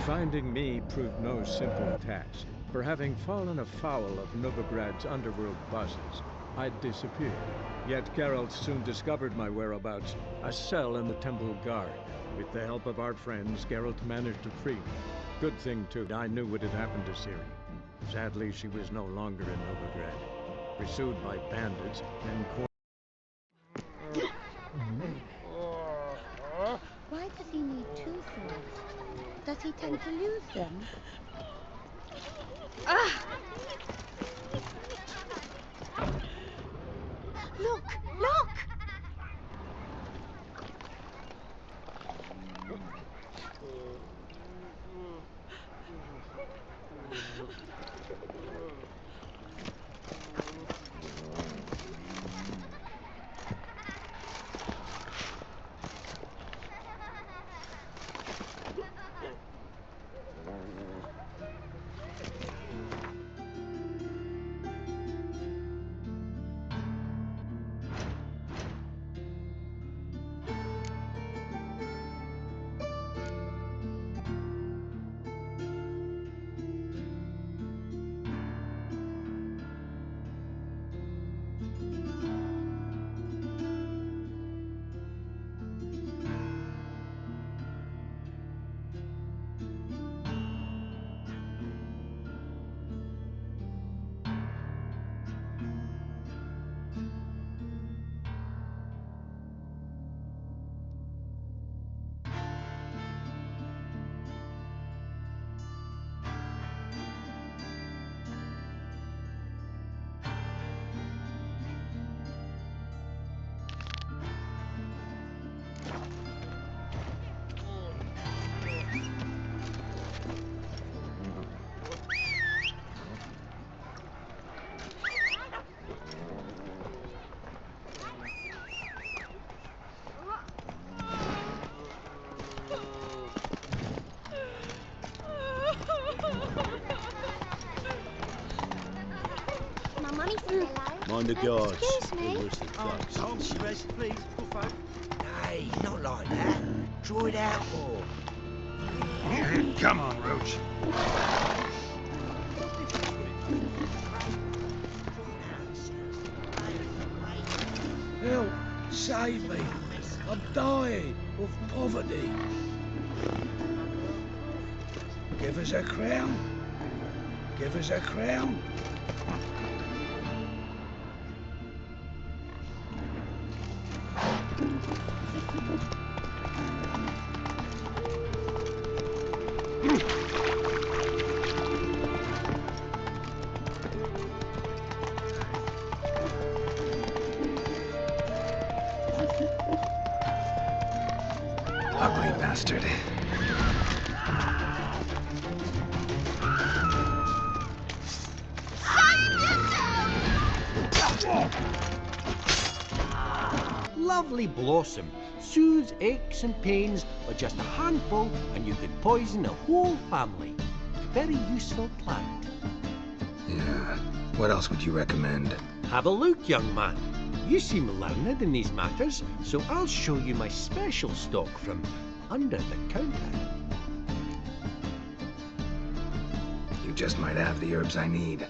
Finding me proved no simple task, for having fallen afoul of Novigrad's underworld bosses, I'd disappeared. Yet Geralt soon discovered my whereabouts, a cell in the Temple Guard. With the help of our friends, Geralt managed to free me. Good thing, too, I knew what had happened to Ciri. Sadly, she was no longer in Novigrad, pursued by bandits and Why does he need two swords? Does he tend to lose them? Ah! Look! Look! Mind the guards. Excuse me. Tom, Rest, please, Buffo. Hey, not like that. Draw it out more. Come on, Roach. Help! Save me! I'm dying of poverty. Give us a crown. Give us a crown. Ugly bastard. Lovely blossom. Soothes aches and pains with just a handful and you could poison the whole family. Very useful plant. Yeah. What else would you recommend? Have a look, young man. You seem learned in these matters, so I'll show you my special stock from under the counter. You just might have the herbs I need.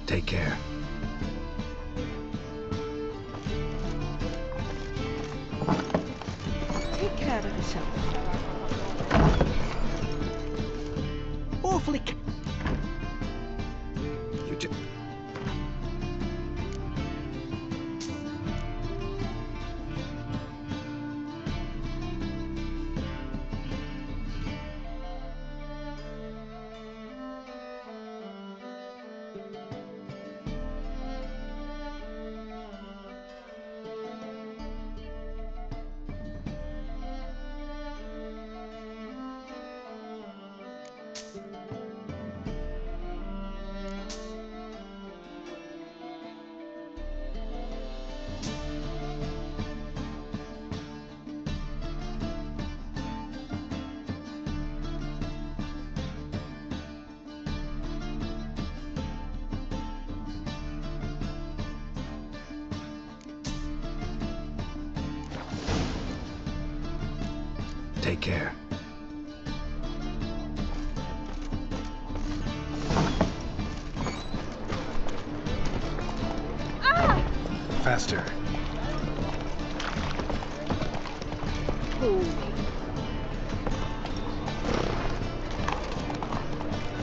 Take care. Take care of yourself. Awfully. You just... Take care. Faster.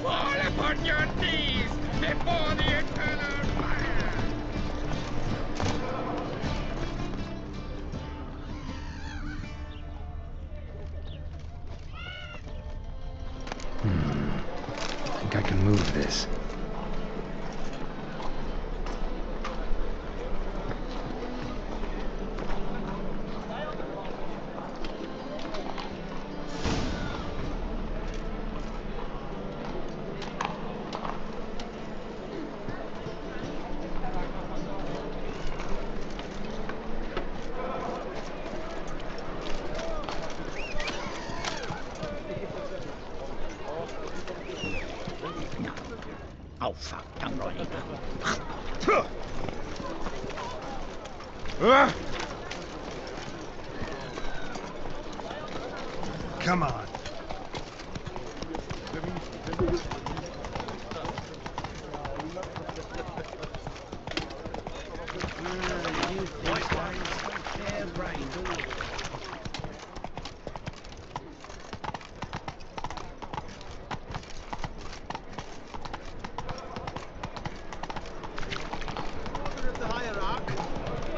Fall upon your knees before the eternal fire! I think I can move this. Oh, fuck, don't write it Come on.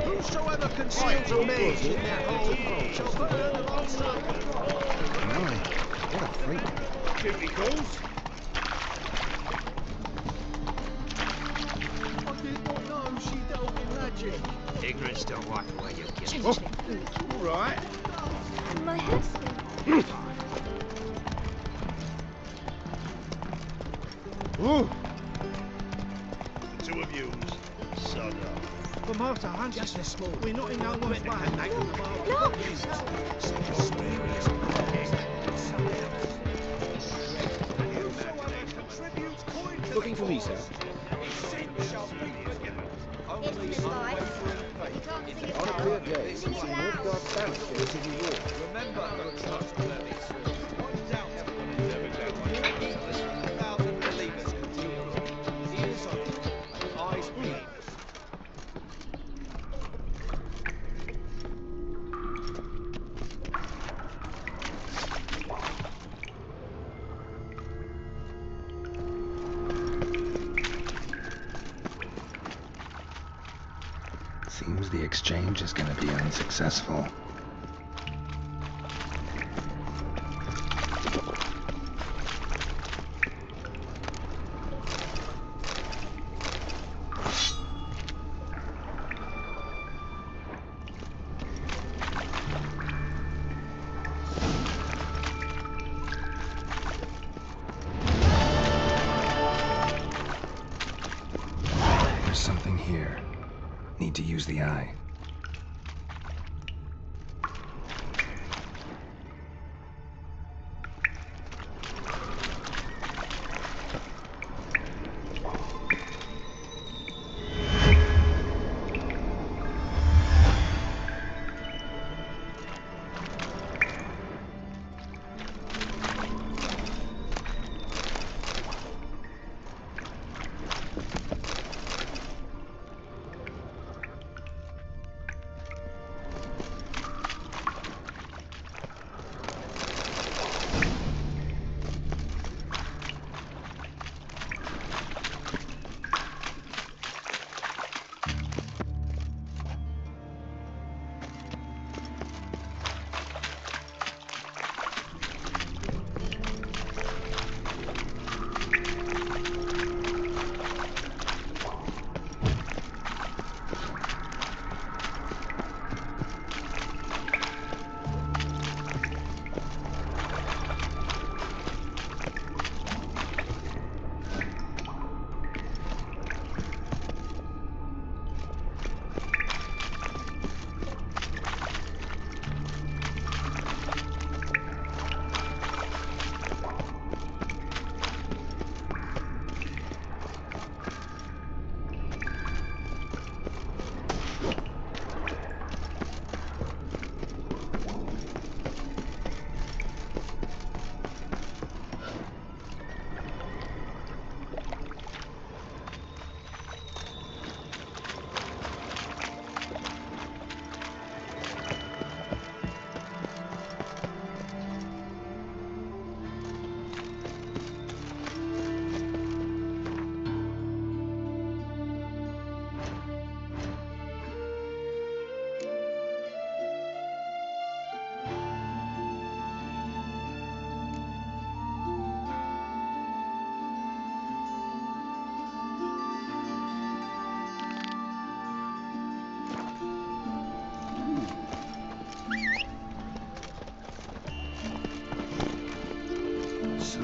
Whosoever conceals a mage in their home shall burn alongside. What a freak. Duty calls. I did not know she dealt in magic. Ignorance don't wipe away your guilt. All right. My hairspray. Two of you. Sod up. But Master Hans, just a small. We're not in no one's way. Look! Looking for me, sir. It's life. You can't see it On a now. clear day, Sing we it see loud. Northgard Bannister as you walk. Remember, don't trust the levies. 1,000 believers continue. Ears open, eyes peeled. Seems the exchange is gonna be unsuccessful. There's something here. Need to use the eye.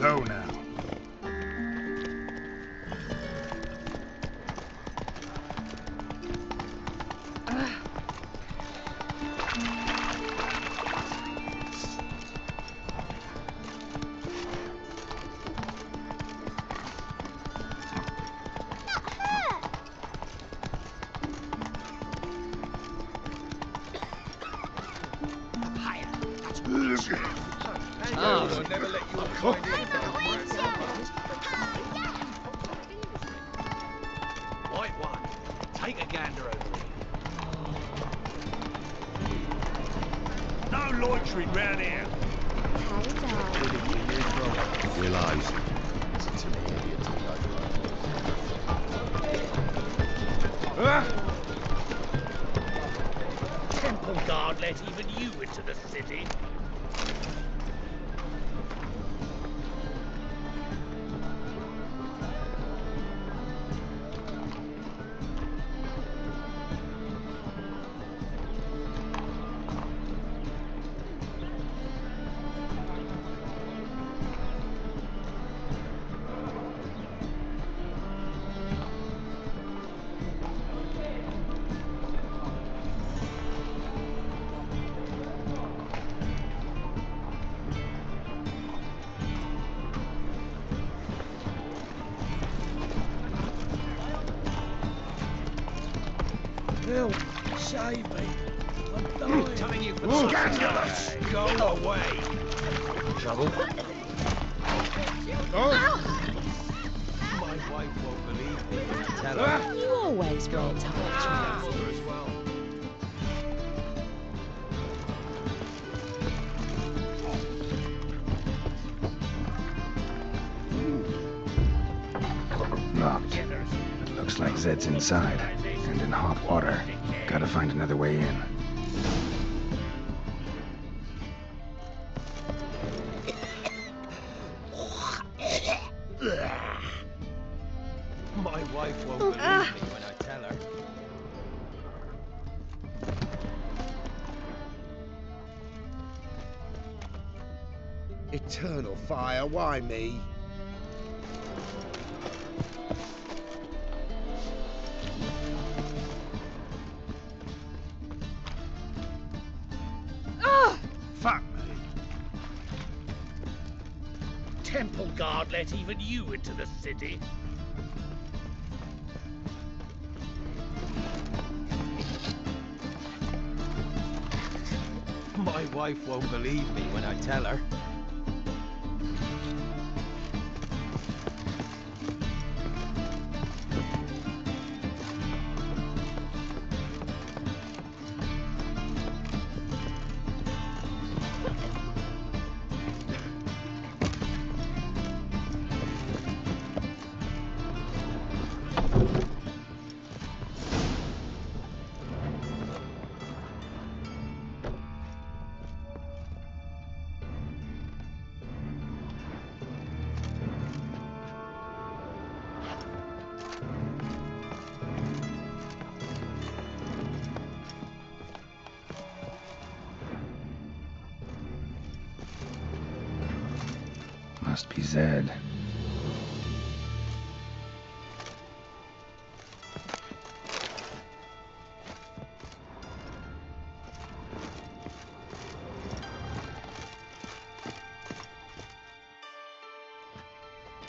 Low now. I'll never let you find it. White one, take a gander over here. No loitering round here. Realise. Temple guard let even you into the city. Help! Save me! I'm dying! Telling you for the Scandalous! Go away. Trouble? My wife won't believe me when I tell her. You always wear tight trousers. Mother as well. Locked. It looks like Zed's inside, and in hot water. Gotta find another way in. My wife won't believe me when I tell her. Eternal fire, why me? Fuck me. Temple guard let even you into the city. My wife won't believe me when I tell her. Must be Zed.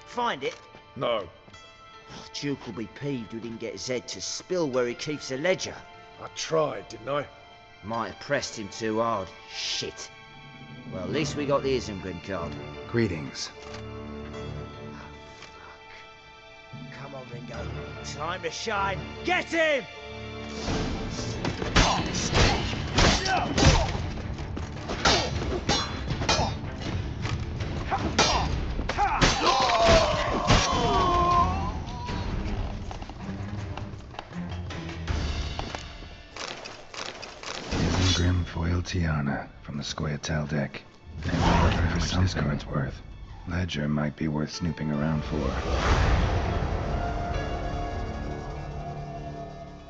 Find it? No. Duke will be peeved we didn't get Zed to spill where he keeps the ledger. I tried, didn't I? Might have pressed him too hard. Shit. Well, at least we got the Isengrin card. Greetings. Come on, Ringo. Time to shine. Get him! Isengrim foil Tiana from the Scoia'tael deck. They were looking for something. This card's worth. Ledger might be worth snooping around for.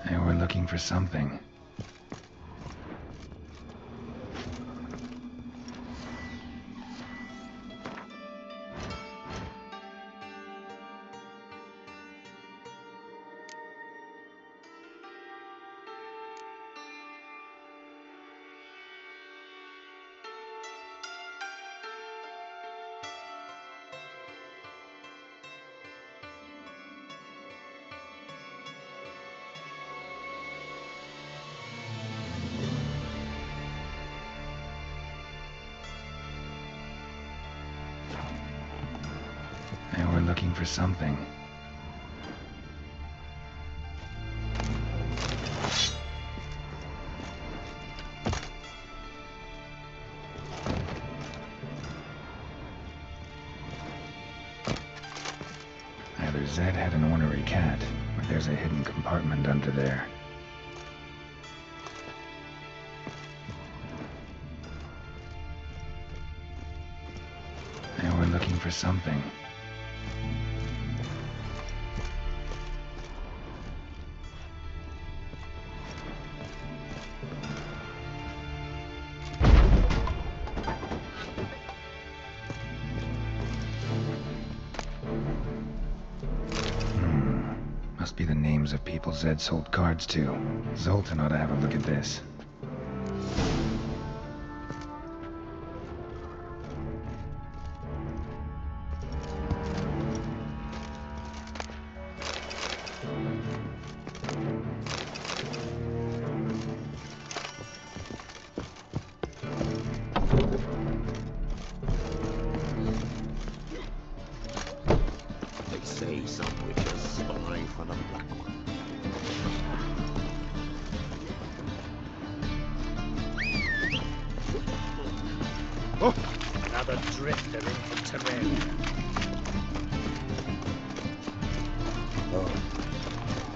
They were looking for something. looking for something. Either Zed had an ornery cat, or there's a hidden compartment under there. Now we're looking for something. Must be the names of people Zed sold cards to. Zoltan ought to have a look at this. They say some witches spy for the Black One. Oh, another drifter into Terrain. Oh,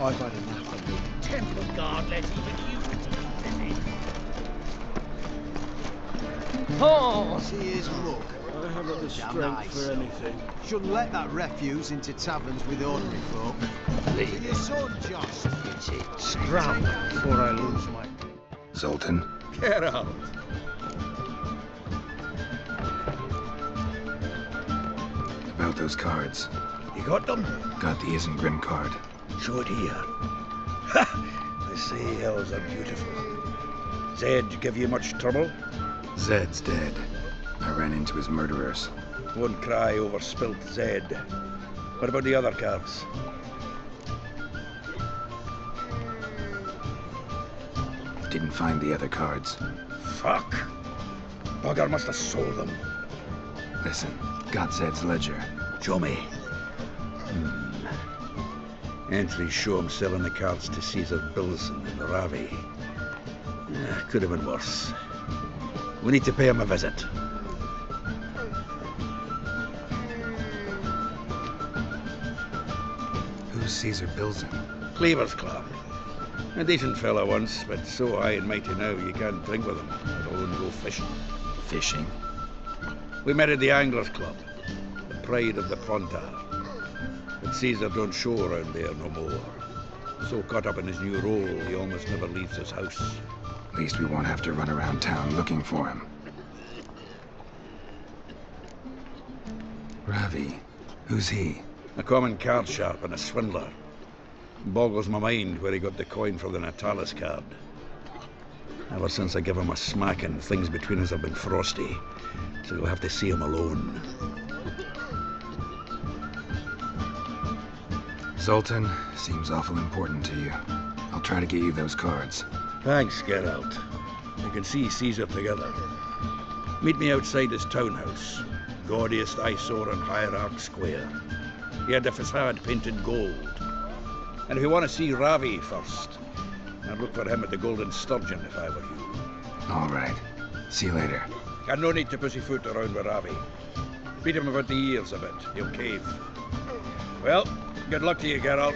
I've had enough of you. Temple Guard let even you into the city. Oh! See his look. I haven't the Damn strength nice. for anything. Shouldn't let that refuse into taverns with ordinary folk. Leave Your son, Josh. It's it. Scram before I lose my... Zoltan? Get out. About those cards. You got them? Got the Isengrim card. Show it here. Ha! I say elves are beautiful. Zed give you much trouble? Zed's dead. I ran into his murderers. Won't cry over spilt Zed. What about the other cards? Didn't find the other cards. Fuck! Bugger must have sold them. Listen, got Zed's ledger. Show me. Entries show him selling the cards to Caesar Bilson and Ravi. Could have been worse. We need to pay him a visit. Who's Caesar Bilson? Cleaver's Club. A decent fella once, but so high and mighty now you can't drink with him, let alone go fishing. Fishing? We met at the Anglers Club, the pride of the Pontar. But Caesar don't show around there no more. So caught up in his new role, he almost never leaves his house. At least we won't have to run around town looking for him. Ravi. Who's he? A common card sharp and a swindler. Boggles my mind where he got the coin for the Natalis card. Ever since I gave him a smacking, things between us have been frosty. So you'll have to see him alone. Zoltan, seems awful important to you. I'll try to get you those cards. Thanks, Geralt. You can see Caesar together. Meet me outside his townhouse. Gaudiest eyesore on Hierarch Square. He had the facade painted gold. And if you want to see Ravi first, I'd look for him at the Golden Sturgeon if I were you. All right. See you later. And no need to pussyfoot around with Ravi. Beat him about the ears a bit. He'll cave. Well, good luck to you, Geralt.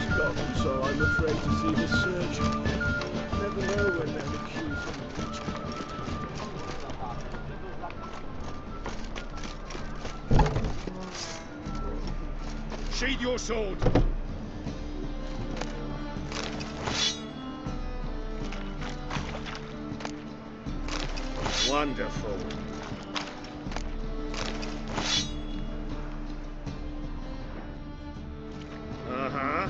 Forgotten, so I'm afraid to see the surgeon. Never know when they'll accuse him of witchcraft. Sheathe your sword. Wonderful. Uh-huh.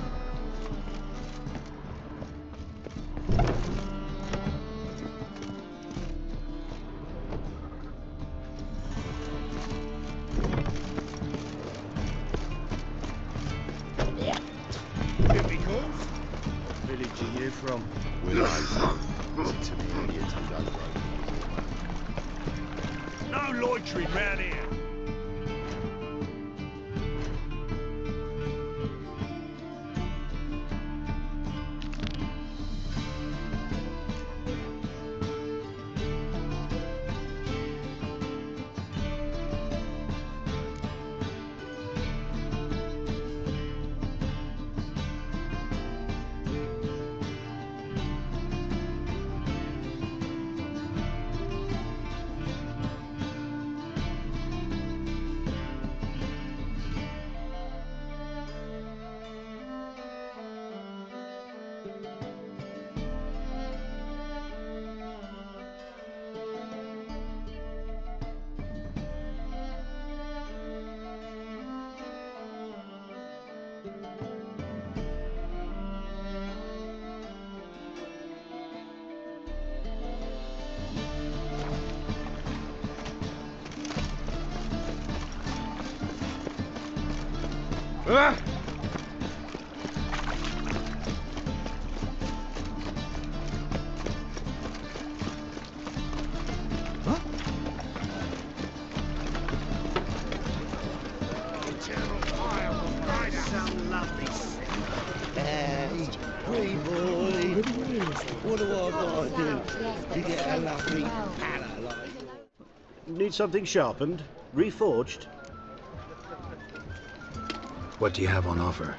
Here we go. What village are you from? Will I? Listen to me, idiot. I'm done, bro. No loitering round here. Ah! Hey, boy. What do I gotta do to get a lovely pala like? Need something sharpened? Reforged? What do you have on offer?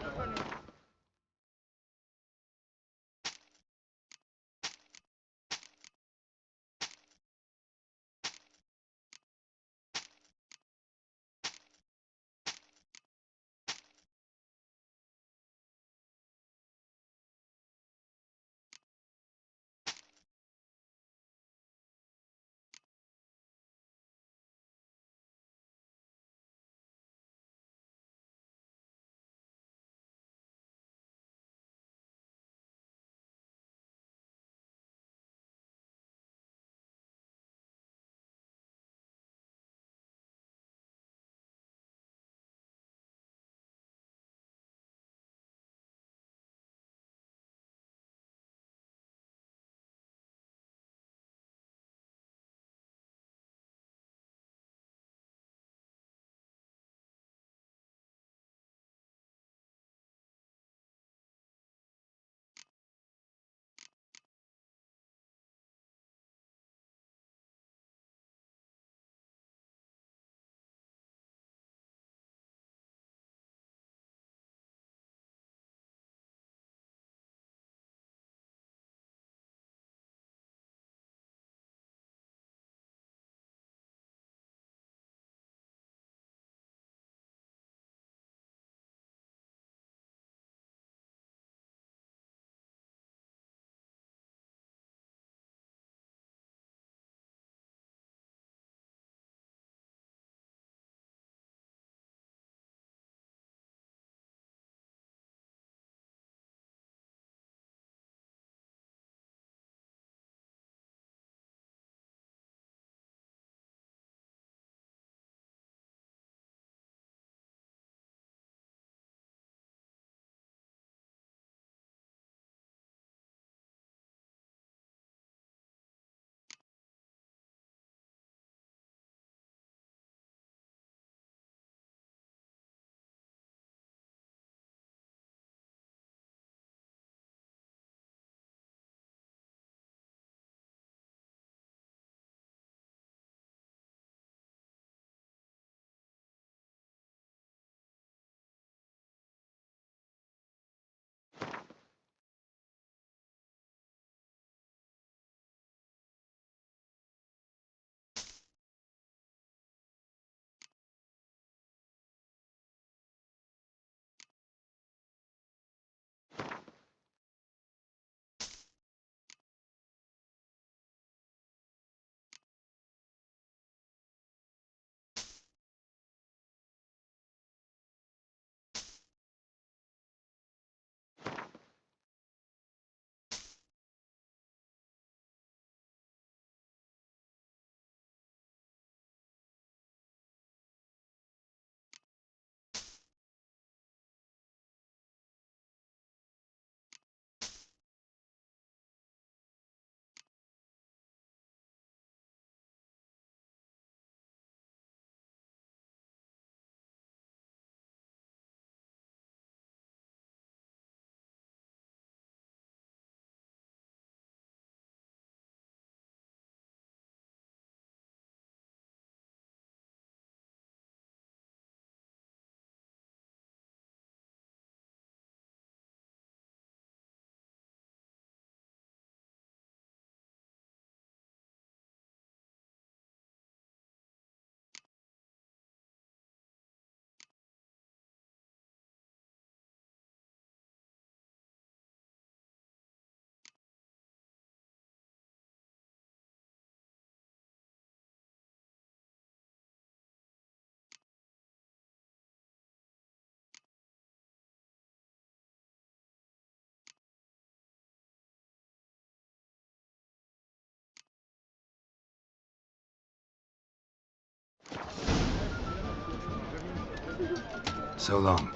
So long.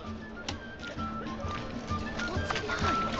What's it like?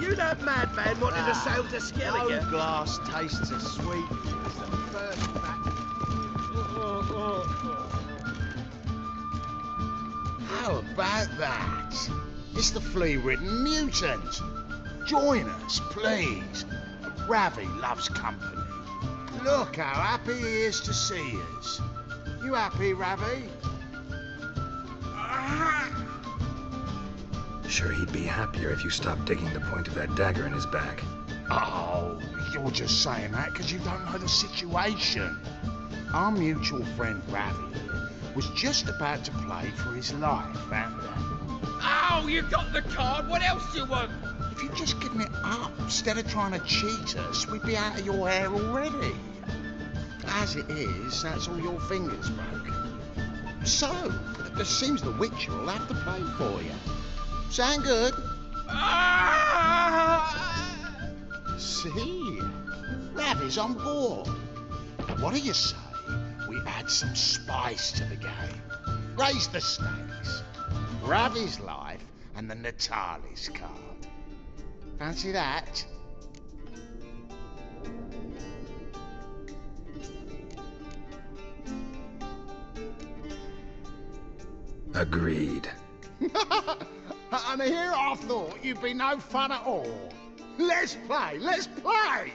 You that madman wanted to sail to Skellige? No glass tastes as sweet as the first batch. How about that? It's the flea-ridden mutant. Join us, please. Ravi loves company. Look how happy he is to see us. You happy, Ravi? Sure, he'd be happier if you stopped digging the point of that dagger in his back. Oh, you're just saying that because you don't know the situation. Our mutual friend Ravi was just about to play for his life, and Oh, you got the card. What else do you want? if you'd just given it up instead of trying to cheat us, we'd be out of your hair already. As it is, that's all your fingers broken. So, it seems the Witcher will have to play for you. Sound good? See? Ravi's on board. What do you say we add some spice to the game? Raise the stakes. Ravi's life and the Natalis card. Fancy that? Agreed. And here I thought you'd be no fun at all. Let's play, let's play!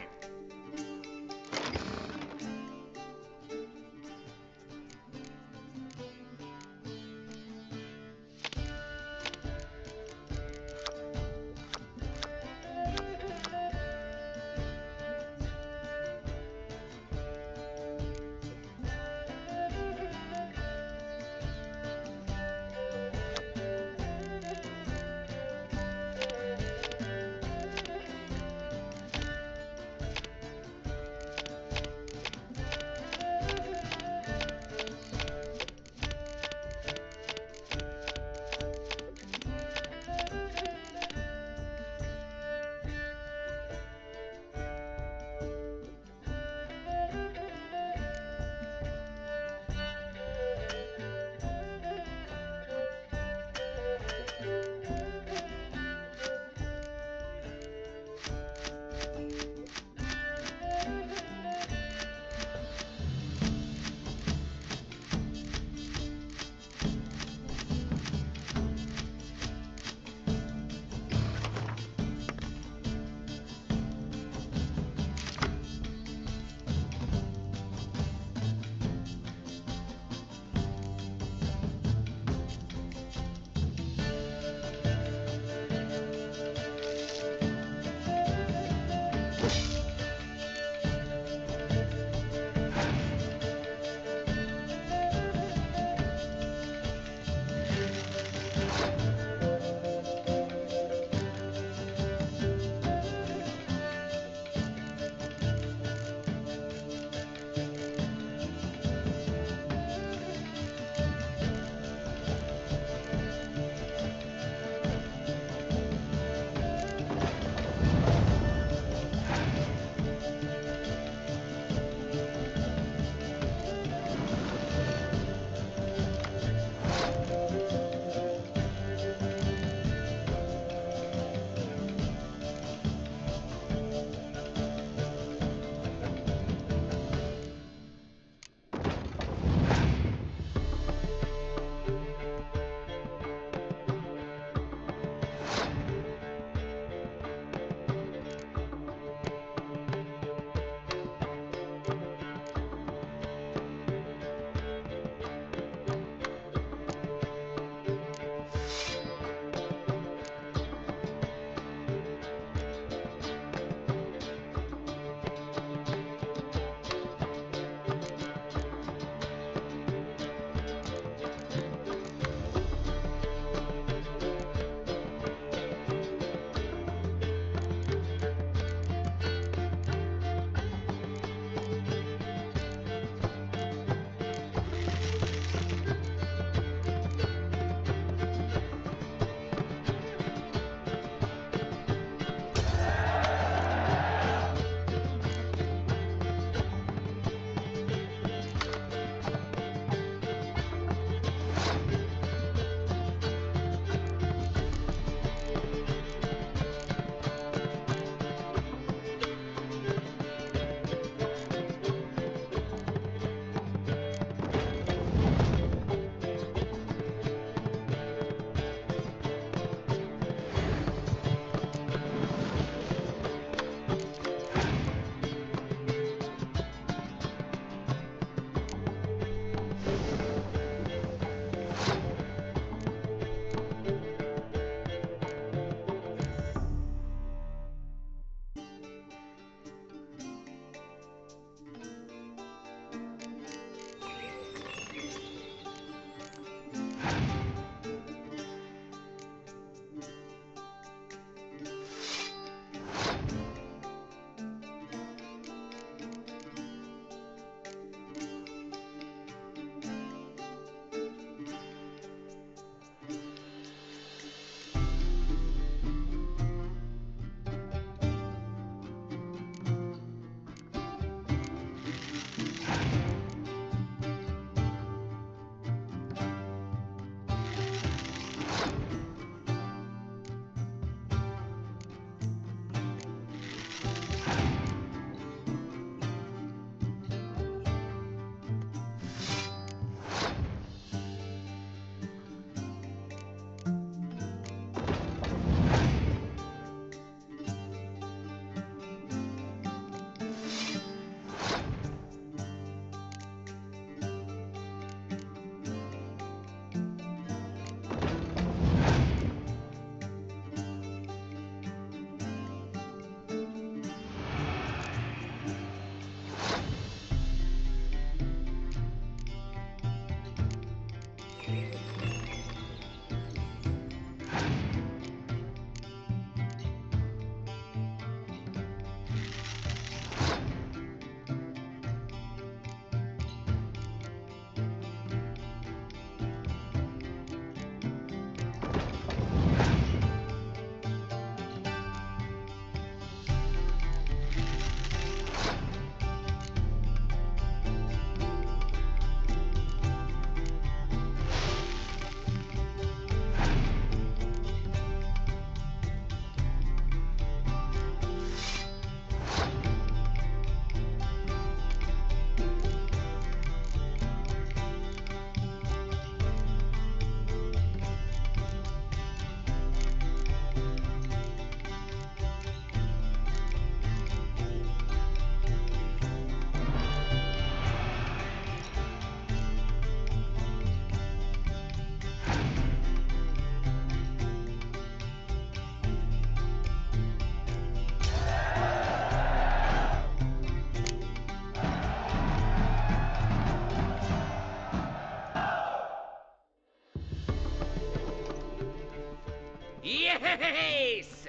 Yes!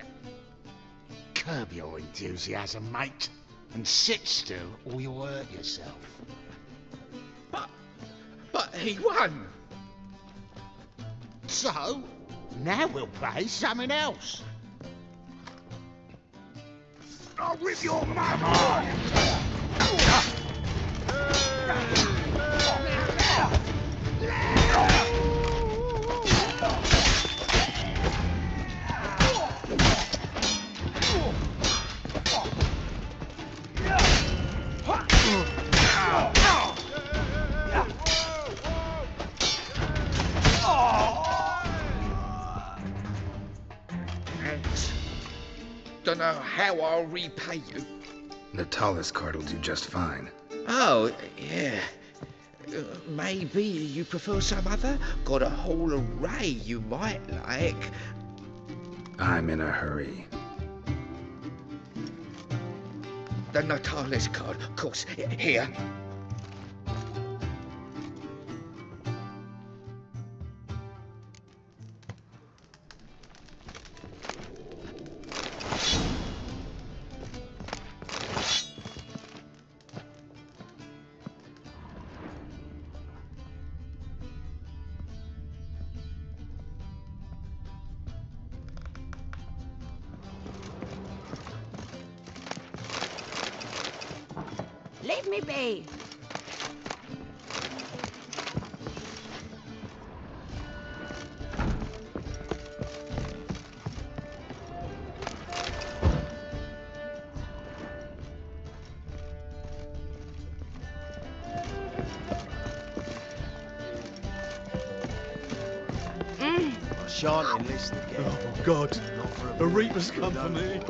Curb your enthusiasm, mate, and sit still or you'll hurt yourself. But he won. So, now we'll play something else. I'll rip your mum off! Don't know how I'll repay you. Natalis card will do just fine. Oh, yeah. Maybe you prefer some other? Got a whole array you might like. I'm in a hurry. The Natalis card, of course. Here. Leave me be. I shan't enlist again. Oh, God. A Reaper's come for me.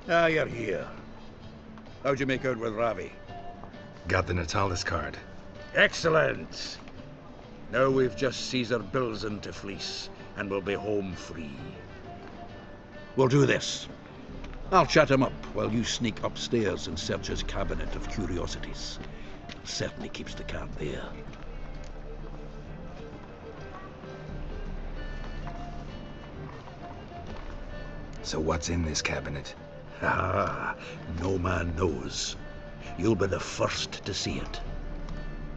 Ah, you're here. How'd you make out with Ravi? Got the Natalis card. Excellent! Now we've just Caesar Bilzen to fleece, and we'll be home free. We'll do this. I'll chat him up while you sneak upstairs and search his cabinet of curiosities. Certainly keeps the cat there. So what's in this cabinet? Ah, no man knows. You'll be the first to see it.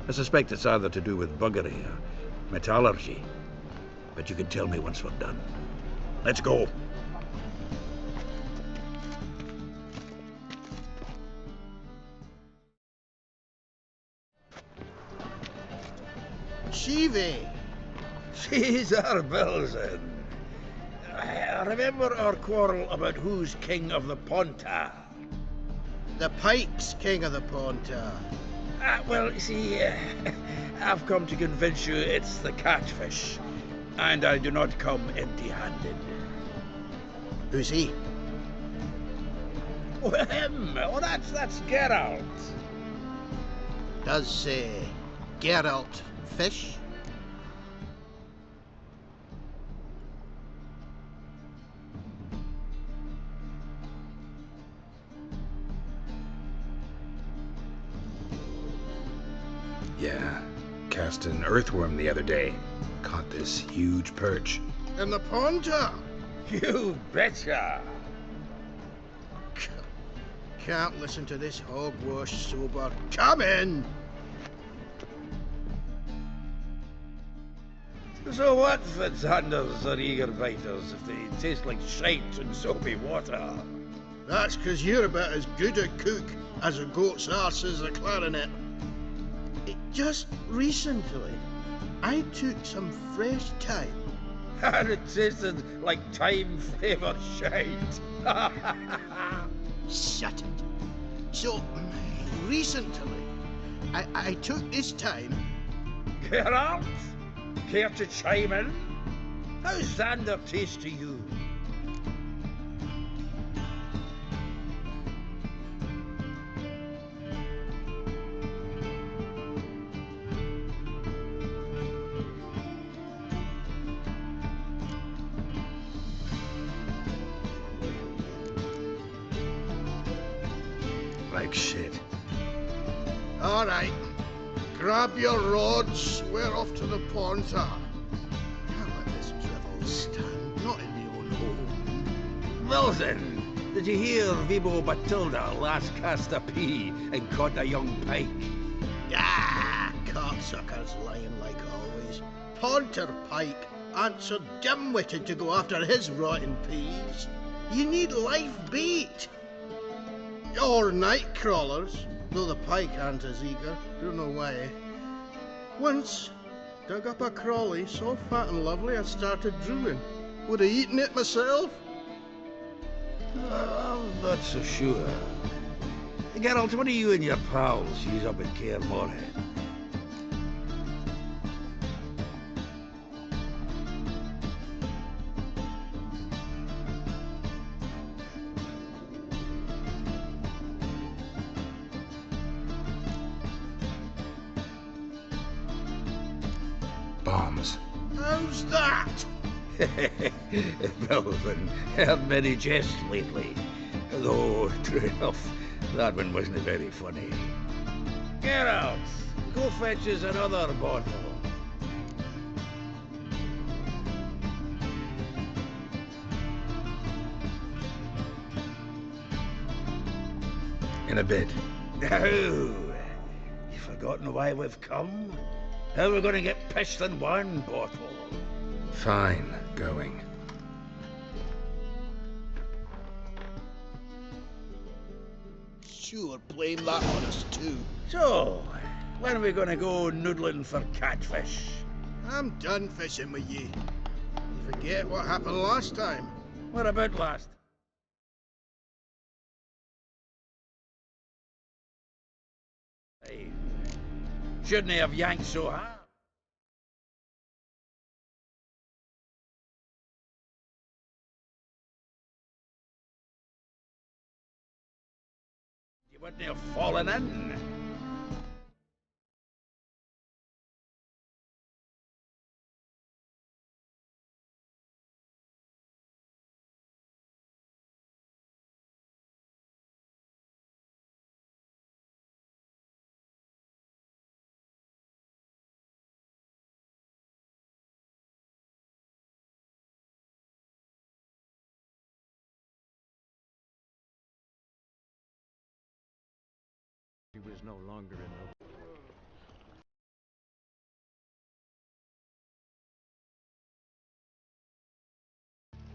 I suspect it's either to do with buggery or metallurgy. But you can tell me once we're done. Let's go. Shivi! Caesar Bilzen. I remember our quarrel about who's king of the Ponta. The Pike's king of the Ponta. Well, you see, I've come to convince you it's the catfish. And I do not come empty-handed. Who's he? Oh, him! Oh, that's Geralt. Does Geralt fish? Yeah, cast an earthworm the other day. Caught this huge perch. In the Ponta? You betcha! Can't listen to this hogwash sober. Come in! So what Fitzhanders are eager biters if they taste like shite and soapy water? That's 'cause you're about as good a cook as a goat's arse is a clarinet. Just recently, I took some fresh thyme. And it tasted like thyme-flavoured shite. Shut it. So, recently, I took this thyme. Geralt, care to chime in? How's Xander taste to you? Like shit. All right. Grab your rods. We're off to the pond. Can't let this drivel stand. Not in my own home. Well then, did you hear Vibo Batilda last cast a pea and caught a young pike? Ah, cocksuckers lying like always. Ponter Pike ain't so dim-witted to go after his rotten peas. You need live bait. Or night crawlers, though the pike aren't as eager. Don't know why. Once, dug up a crawly so fat and lovely I started drooling. Would have eaten it myself. I'm not so sure. Geralt, what do you and your pals use up at Caer Moorhead? Bombs. How's that? Well, then, heard many jests lately. Though, true enough, that one wasn't very funny. Geralt, go fetch us another bottle. In a bit. Now, you forgotten why we've come? How we're gonna get pissed in one bottle? Fine, going. Sure, blame that on us too. So, when are we gonna go noodling for catfish? I'm done fishing with you. You forget what happened last time. What about last? Shouldn't he have yanked so hard? You wouldn't have fallen in. He was no longer in the...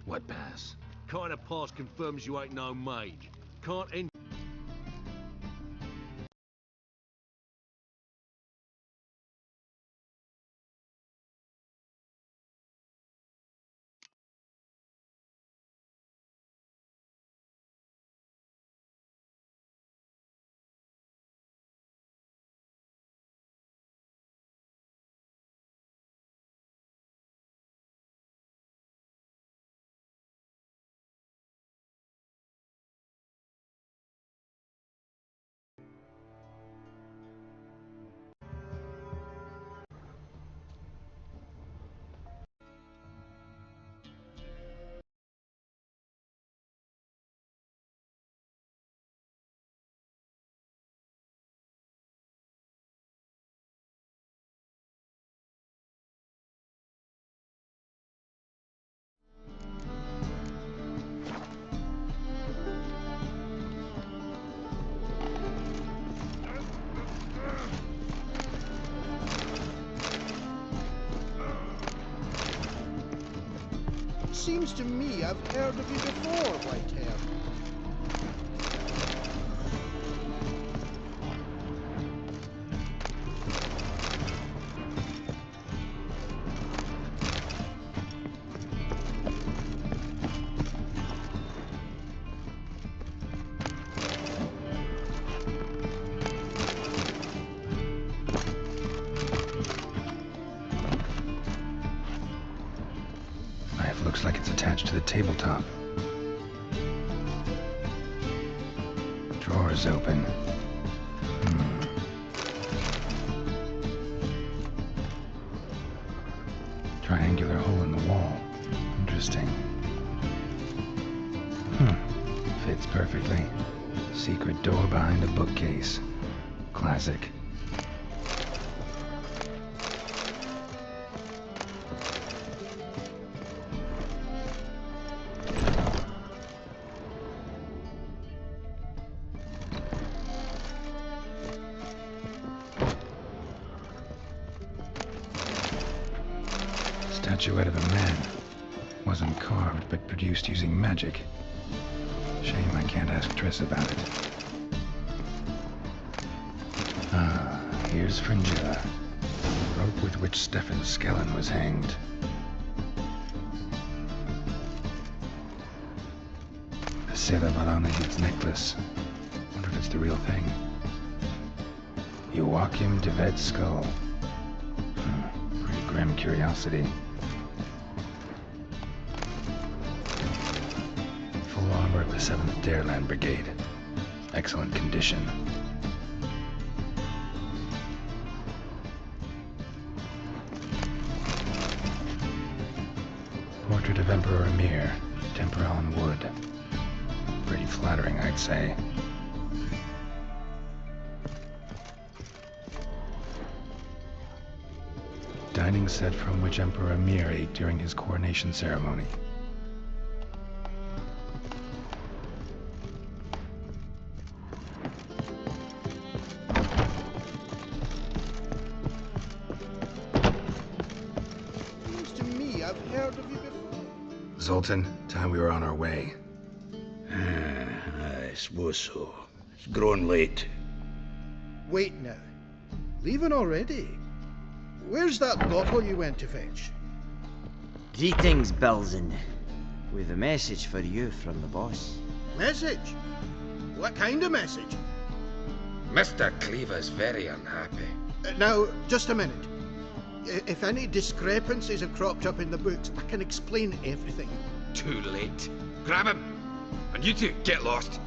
What pass? Kind of pass confirms you ain't no mage. Can't end. Seems to me I've heard of you before, Whitehair. attached to the tabletop. Drawers open. Triangular hole in the wall. Interesting. Fits perfectly. Secret door behind a bookcase. Classic. Statuette of a man. Wasn't carved, but produced using magic. Shame I can't ask Triss about it. Ah, here's Fringilla. Rope with which Stefan Skellen was hanged. A Sela Valanahid's necklace. Wonder if it's the real thing. Joachim de Ved's skull. Pretty grim curiosity. Full armor of the 7th Dareland Brigade. Excellent condition. Portrait of Emperor Emir. Temper on wood. Pretty flattering, I'd say. Dining set from which Emperor Emir ate during his coronation ceremony. Seems to me I've heard of you before. Zoltan, time we were on our way. I suppose so. It's growing late. Wait now. Leaving already? Where's that bottle you went to fetch? Greetings, Belzen. With a message for you from the boss. Message? What kind of message? Mr. Cleaver's very unhappy. Now, just a minute. If any discrepancies have cropped up in the books, I can explain everything. Too late. Grab him! And you two, get lost.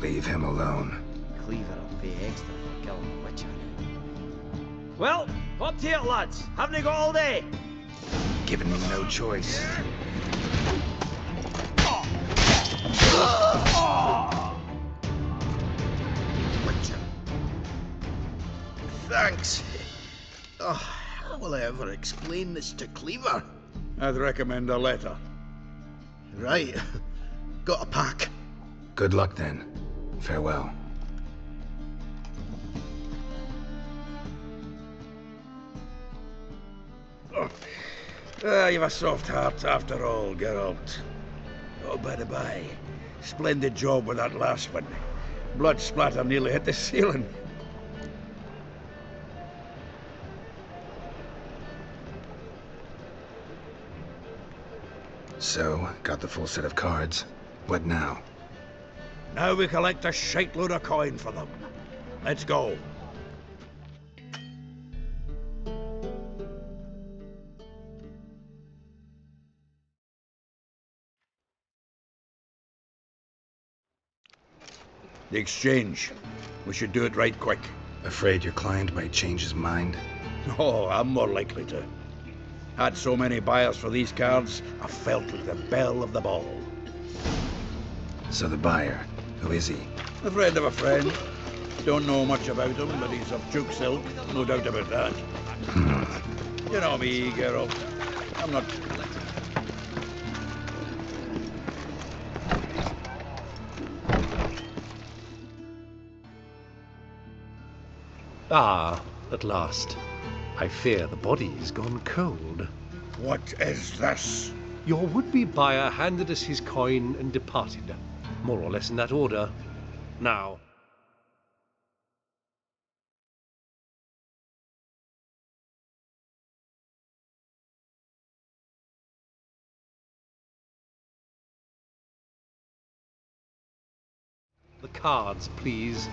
Leave him alone. Cleaver will pay extra for killing the Witcher. Well, up to it, lads. Haven't you got all day? Giving me no choice. Witcher. Thanks. Oh, how will I ever explain this to Cleaver? I'd recommend a letter. Right. Got a pack. Good luck then. Farewell. You've a soft heart after all, Geralt. Oh, by the by, splendid job with that last one. Blood splatter nearly hit the ceiling. So, got the full set of cards. What now? Now we collect a shiteload of coin for them. Let's go. The exchange. We should do it right quick. Afraid your client might change his mind? Oh, I'm more likely to. Had so many buyers for these cards, I felt like the belle of the ball. So the buyer, who is he? A friend of a friend. Don't know much about him, but he's of Duke Silk, no doubt about that. You know me, Geralt. I'm not... Ah, at last. I fear the body's gone cold. What is this? Your would-be buyer handed us his coin and departed. More or less in that order. Now, the cards, please.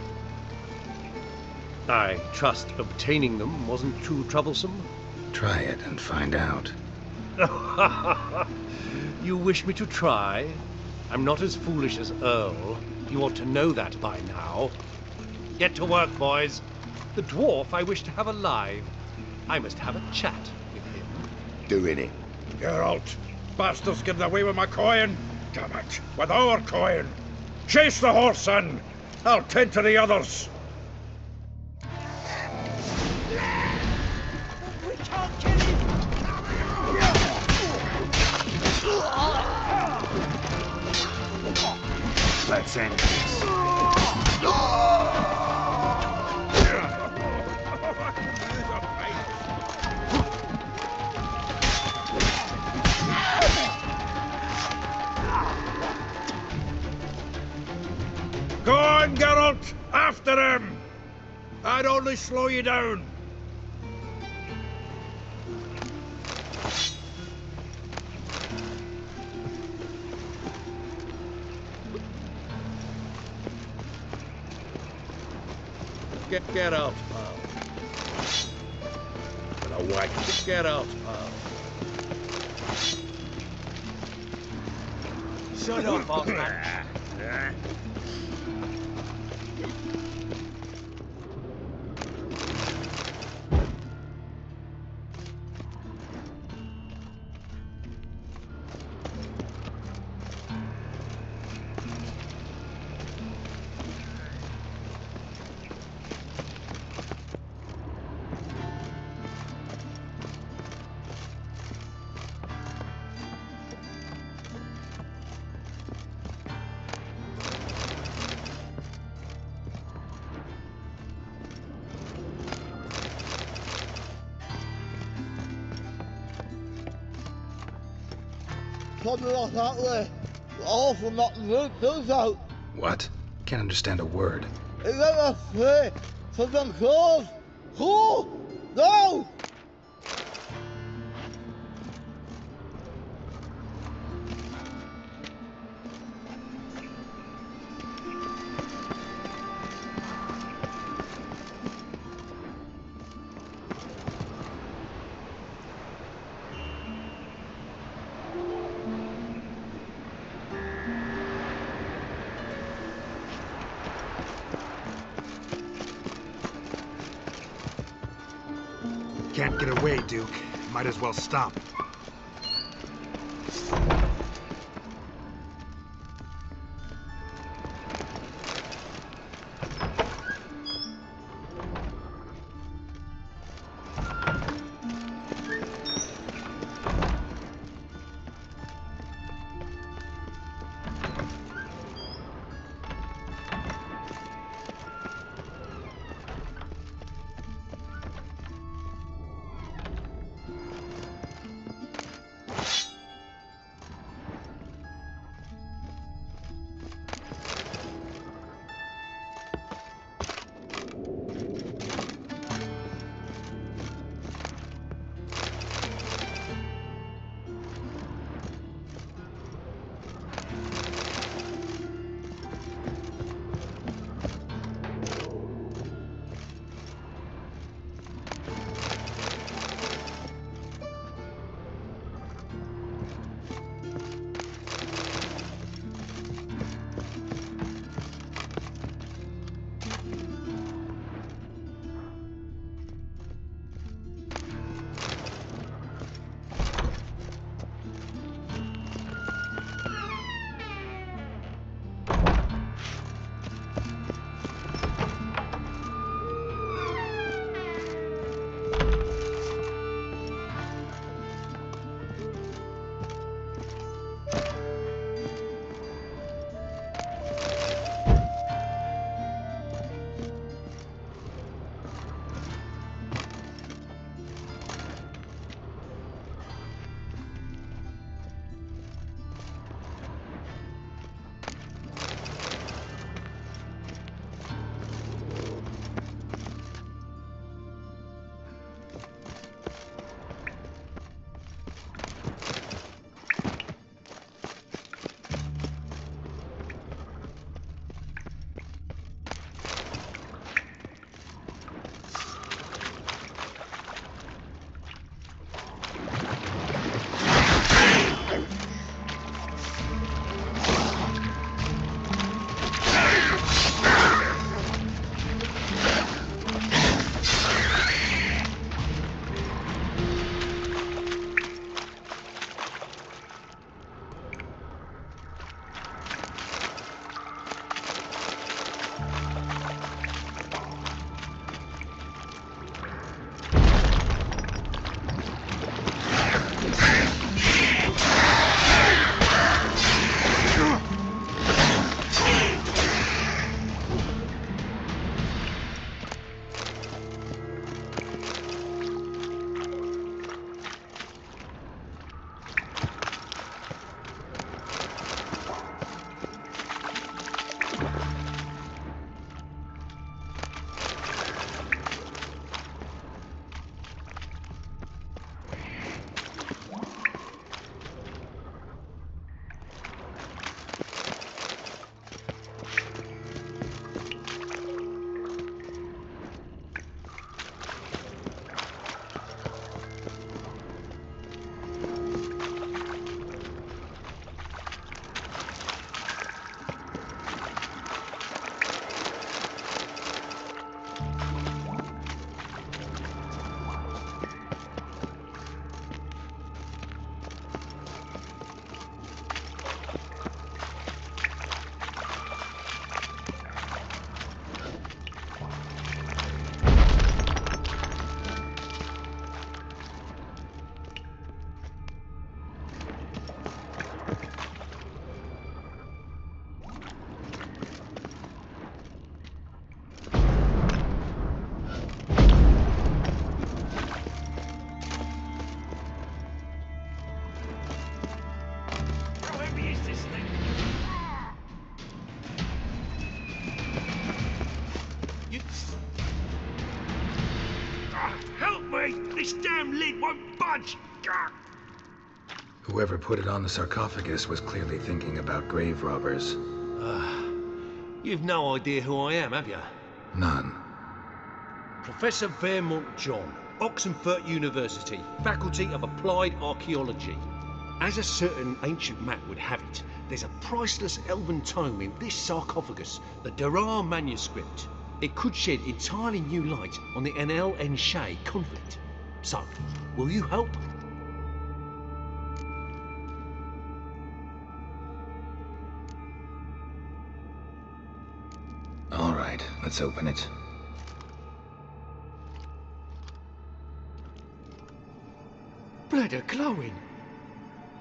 I trust obtaining them wasn't too troublesome. Try it and find out. You wish me to try? I'm not as foolish as Earl. You ought to know that by now. Get to work, boys. The dwarf I wish to have alive. I must have a chat with him. Doing it. Geralt, bastards getting away with my coin. Damn it, with our coin. Chase the horse, son. I'll tend to the others. We can't kill him! Let's end this. Go on, Geralt! After him! I'd only slow you down. Get out, pal. And a whack. Get out, pal. Shut up, Osman. Something like that way. All from knocking the pills out. What? Can't understand a word. Is that a play? Something close. Who? No! Can't get away, Duke. Might as well stop. This damn lid won't budge! Gah! Whoever put it on the sarcophagus was clearly thinking about grave robbers. You've no idea who I am, have you? None. Professor Vermont John, Oxenford University, Faculty of Applied Archaeology. As a certain ancient map would have it, there's a priceless elven tome in this sarcophagus, the Durar manuscript. It could shed entirely new light on the Enel and Shay conflict. So, will you help? All right, let's open it. Blood are glowing.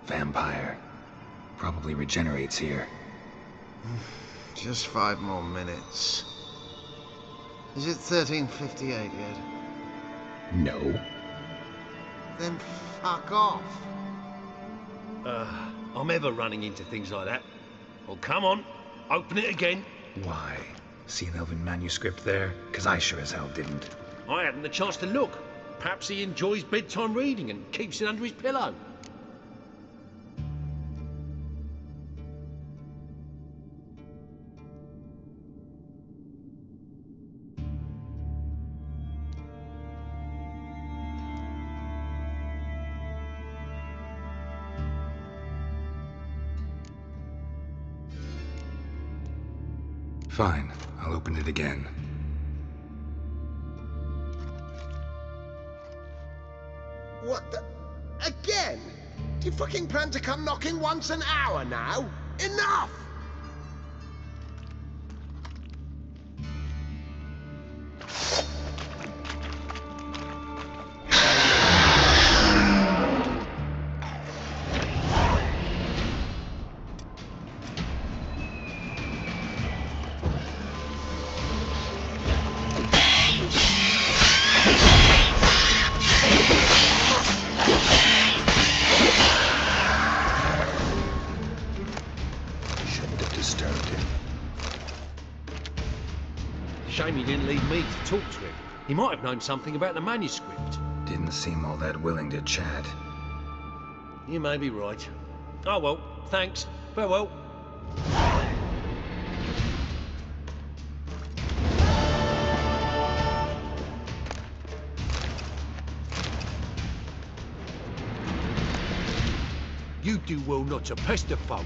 Vampire. Probably regenerates here. Just 5 more minutes. Is it 13:58 yet? No. Then fuck off. I'm ever running into things like that. Well, come on, open it again. Why? See an elven manuscript there? 'Cause I sure as hell didn't. I hadn't the chance to look. Perhaps he enjoys bedtime reading and keeps it under his pillow. Fine, I'll open it again. What the... Again? Do you fucking plan to come knocking once an hour now? Enough! Shame he didn't leave me to talk to him. He might have known something about the manuscript. Didn't seem all that willing to chat. You may be right. Oh well, thanks. Farewell. You do well not to pester folk.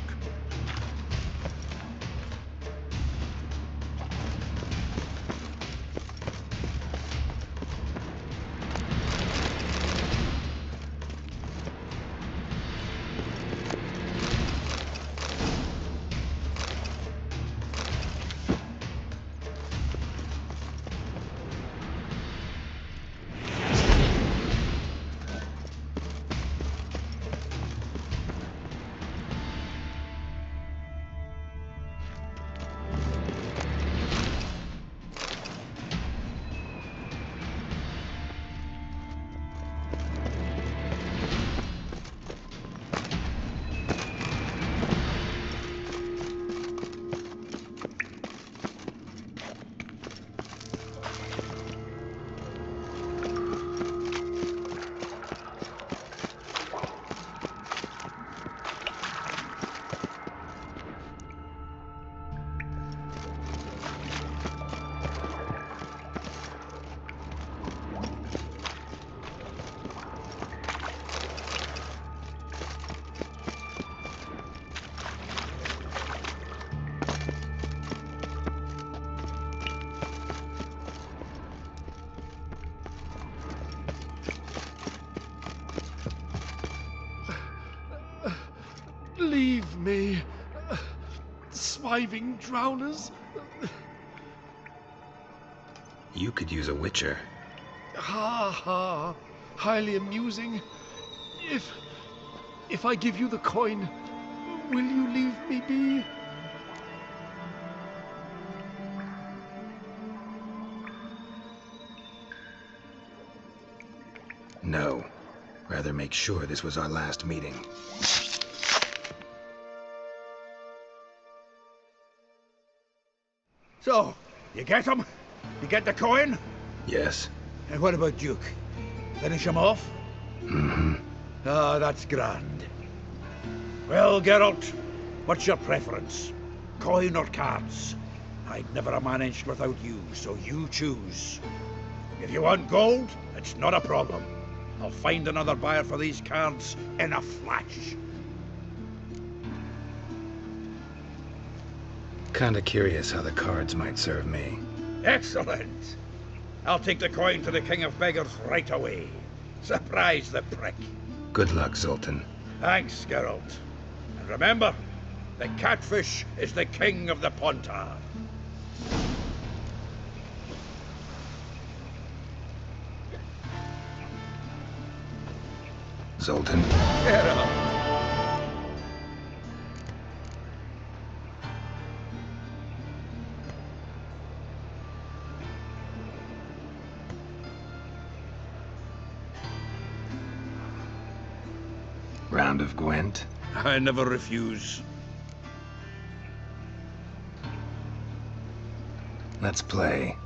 Leave me, swiving drowners. You could use a witcher. Ha ha, highly amusing. If I give you the coin, will you leave me be? No. Rather make sure this was our last meeting. So, you get him? You get the coin? Yes. And what about Duke? Finish him off? Mm-hmm. Ah, that's grand. Well, Geralt, what's your preference? Coin or cards? I'd never have managed without you, so you choose. If you want gold, it's not a problem. I'll find another buyer for these cards in a flash. Kinda curious how the cards might serve me. Excellent! I'll take the coin to the King of Beggars right away. Surprise the prick. Good luck, Zoltan. Thanks, Geralt. And remember, the catfish is the king of the Pontar. Zoltan. Geralt! Round of Gwent. I never refuse. Let's play.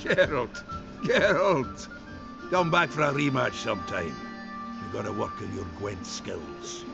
Geralt! Geralt! Come back for a rematch sometime. You gotta work on your Gwent skills.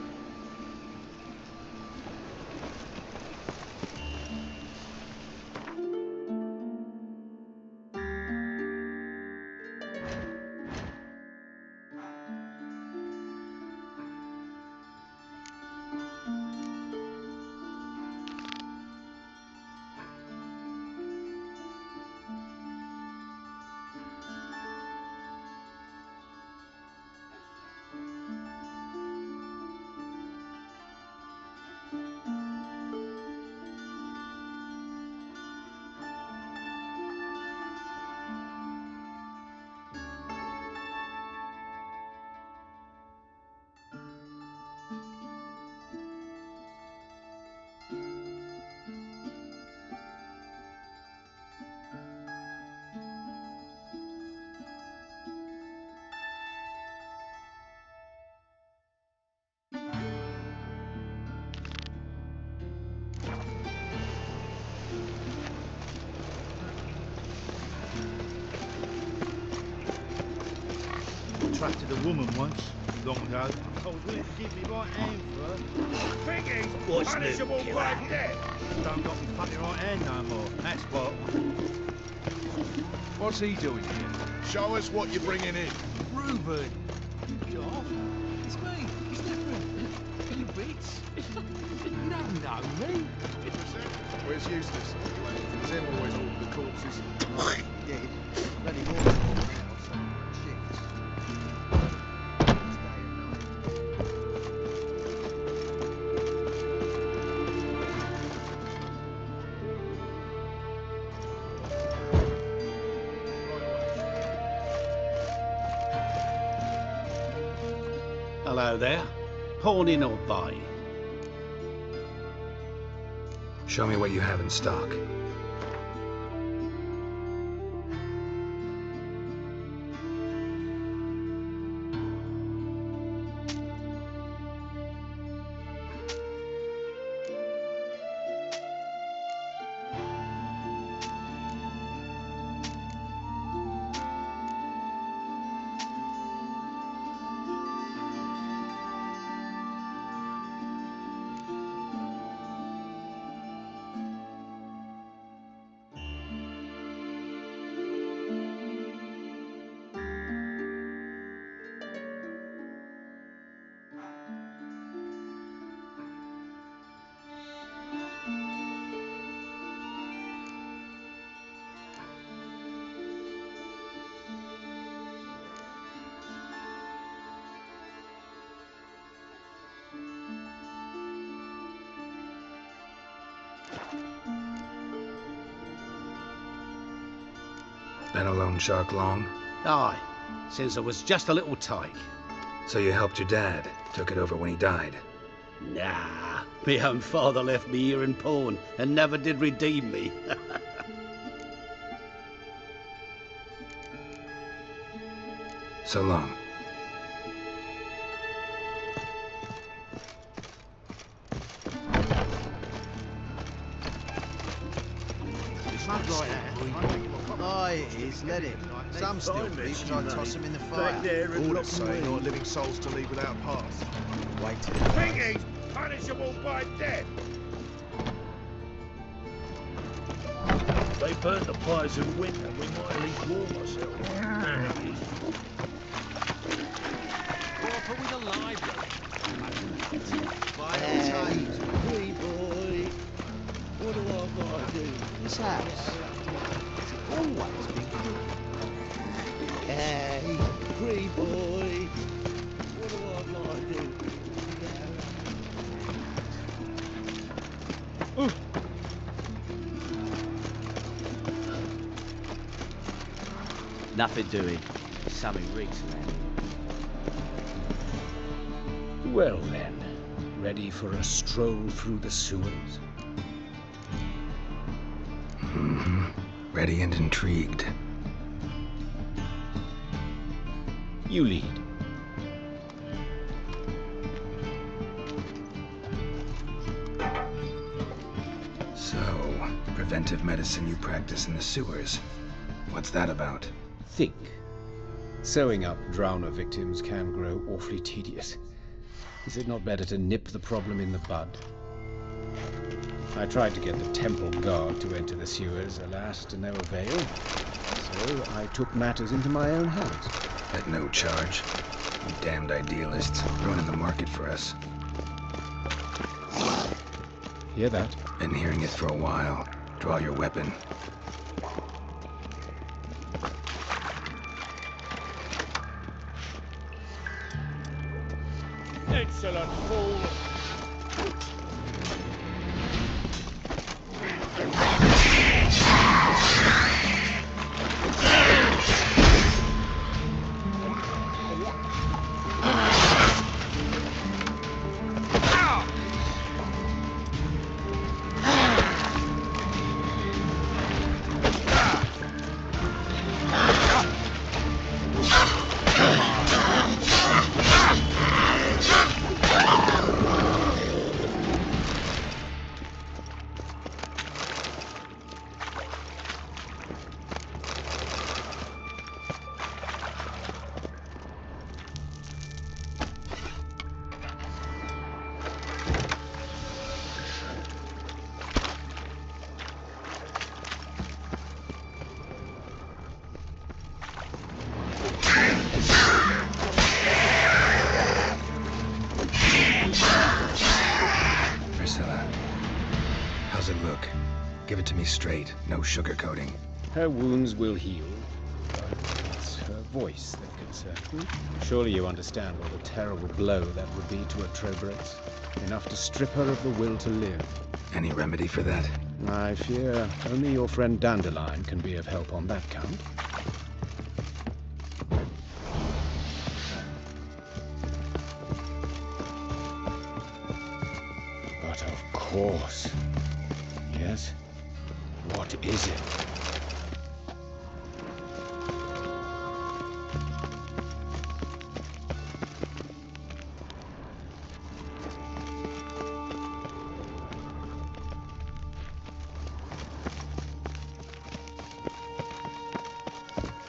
Attracted a woman once, long ago. I was willing to give me right hand for her. Thinking, punishable by death. Don't got me fucking right hand no more, that's what. What's he doing here? Show us what you're bringing in. Reuben! Joff? It's me, it's different. You bits. You don't know me. Where's Eustace? Is him always all the corpses? Dead. Bloody more now, so shit. Hello there. Pawn in or buy? Show me what you have in stock. Been a loan shark long? Aye, since I was just a little tyke. So you helped your dad, took it over when he died? Nah, my own father left me here in pawn and never did redeem me. So long. Aye, it is. Let him. Some still creep try to toss him in the fire. All it's saying, not living souls to leave without a past. Wait till Thinking, punishable by death. They burnt the fires in winter. We might at least warm ourselves. Proper with a library. by the time. Hey boy, what do I gotta do? This house. It's always been good. Hey, free boy, what do I gotta do? Nothing doing. Something reeks around. Well then, ready for a stroll through the sewers? Mm-hmm. Ready and intrigued. You lead. So, preventive medicine you practice in the sewers. What's that about? Think. Sewing up drowner victims can grow awfully tedious. Is it not better to nip the problem in the bud? I tried to get the temple guard to enter the sewers, alas, to no avail. So I took matters into my own hands. At no charge. You damned idealists, ruining the market for us. Hear that? Been hearing it for a while. Draw your weapon. Excellent fool! How's it look? Give it to me straight, no sugarcoating. Her wounds will heal, but it's her voice that concerns me. Surely you understand what a terrible blow that would be to a Trobrex. Enough to strip her of the will to live. Any remedy for that? I fear only your friend Dandelion can be of help on that count. But of course. Yes? What is it?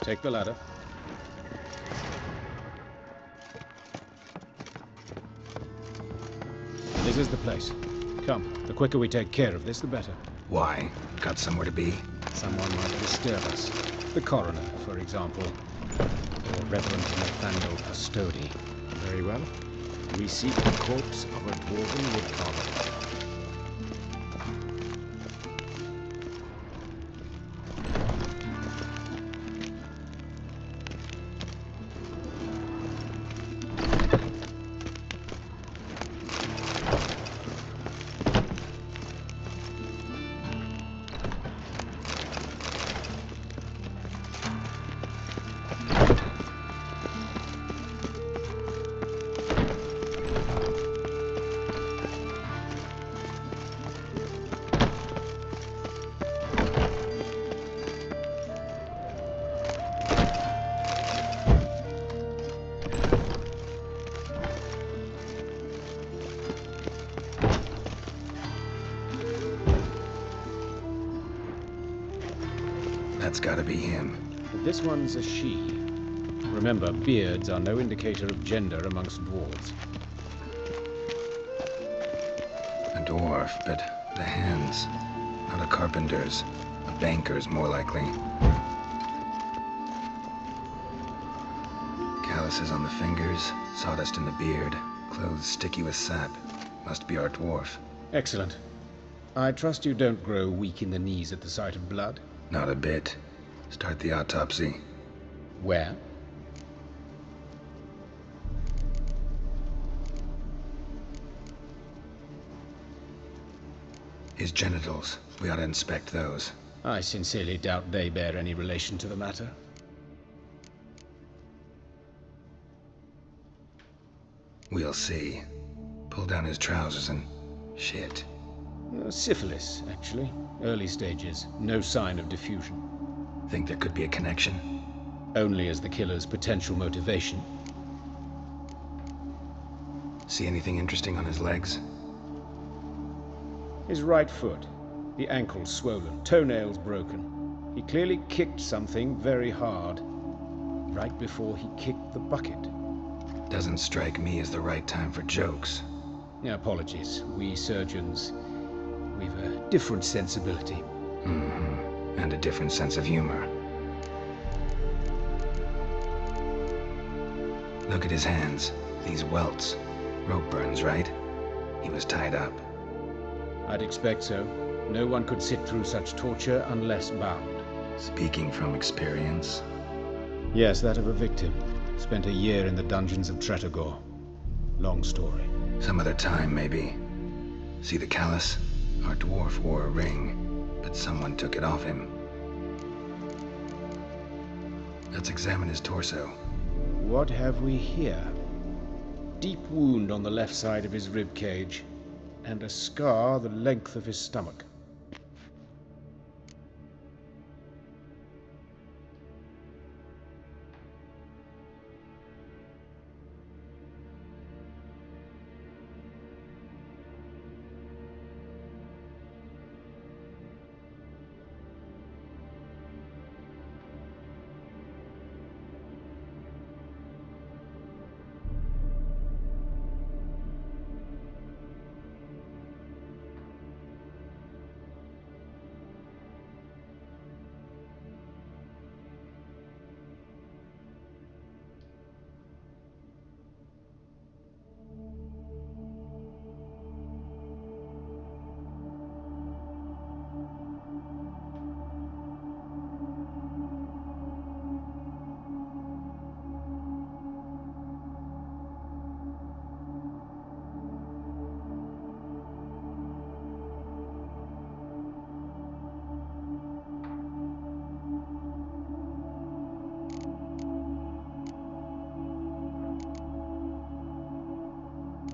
Take the ladder. This is the place. Come, the quicker we take care of this, the better. Why? Got somewhere to be? Someone might disturb us. The coroner, for example. Or Reverend Nathaniel Custody. Very well. We seek the corpse of a dwarven woodcarver. That's gotta be him. This one's a she. Remember, beards are no indicator of gender amongst dwarves. A dwarf, but the hands. Not a carpenter's. A banker's, more likely. Calluses on the fingers, sawdust in the beard, clothes sticky with sap. Must be our dwarf. Excellent. I trust you don't grow weak in the knees at the sight of blood? Not a bit. Start the autopsy. Where? His genitals. We ought to inspect those. I sincerely doubt they bear any relation to the matter. We'll see. Pull down his trousers and... shit. Syphilis, actually. Early stages. No sign of diffusion. Think there could be a connection? Only as the killer's potential motivation. See anything interesting on his legs? His right foot. The ankle swollen, toenails broken. He clearly kicked something very hard. right before he kicked the bucket. Doesn't strike me as the right time for jokes. Apologies. We surgeons, we've a different sensibility. Mm-hmm. And a different sense of humor. Look at his hands. These welts. Rope burns, right? He was tied up. I'd expect so. No one could sit through such torture unless bound. Speaking from experience? Yes, that of a victim. Spent a year in the dungeons of Tretogor. Long story. Some other time, maybe. See the callus? Our dwarf wore a ring, but someone took it off him. Let's examine his torso. What have we here? Deep wound on the left side of his rib cage, and a scar the length of his stomach.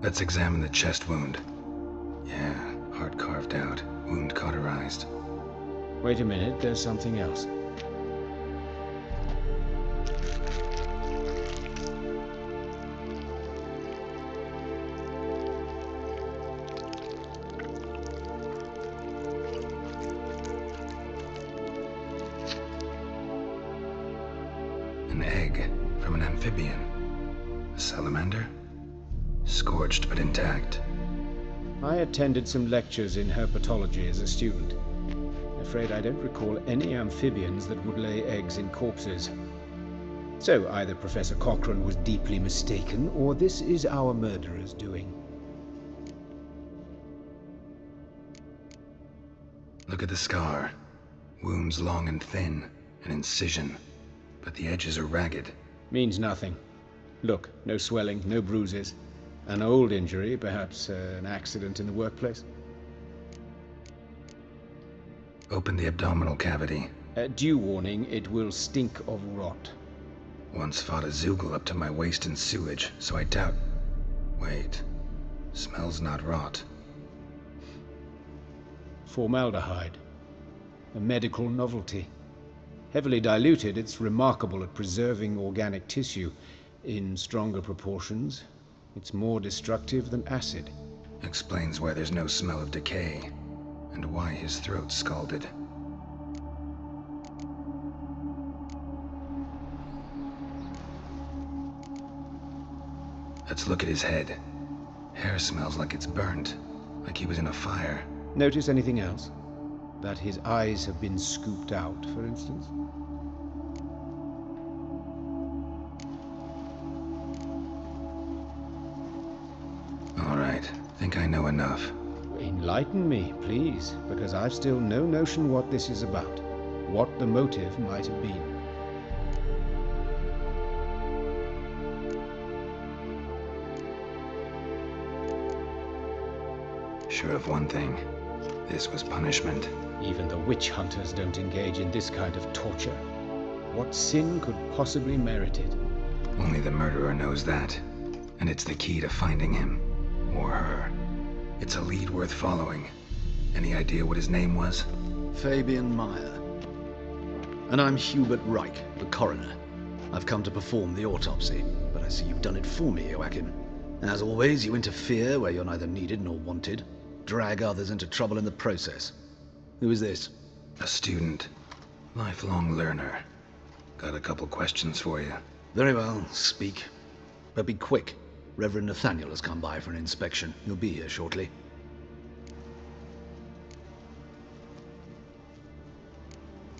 Let's examine the chest wound. Yeah, heart carved out, wound cauterized. Wait a minute, there's something else. An egg from an amphibian. A salamander? Scorched but intact. I attended some lectures in herpetology as a student. Afraid I don't recall any amphibians that would lay eggs in corpses. So either Professor Cochrane was deeply mistaken, or this is our murderer's doing. Look at the scar. Wounds long and thin, an incision. But the edges are ragged. Means nothing. Look, no swelling, no bruises. An old injury, perhaps an accident in the workplace. Open the abdominal cavity. Due warning, it will stink of rot. Once fought a Zoogle up to my waist in sewage, so I doubt... Wait. Smells not rot. Formaldehyde. A medical novelty. Heavily diluted, it's remarkable at preserving organic tissue. In stronger proportions, it's more destructive than acid. Explains why there's no smell of decay, and why his throat's scalded. Let's look at his head. Hair smells like it's burnt, like he was in a fire. Notice anything else? That his eyes have been scooped out, for instance? All right, think I know enough. Enlighten me, please, because I've still no notion what this is about. What the motive might have been. Sure of one thing. This was punishment. Even the witch hunters don't engage in this kind of torture. What sin could possibly merit it? Only the murderer knows that. And it's the key to finding him. Or her. It's a lead worth following. Any idea what his name was? Fabian Meyer. And I'm Hubert Reich, the coroner. I've come to perform the autopsy, but I see you've done it for me, Joachim. As always, you interfere where you're neither needed nor wanted. Drag others into trouble in the process. Who is this? A student. Lifelong learner. Got a couple questions for you. Very well, speak. But be quick. Reverend Nathaniel has come by for an inspection. He'll be here shortly.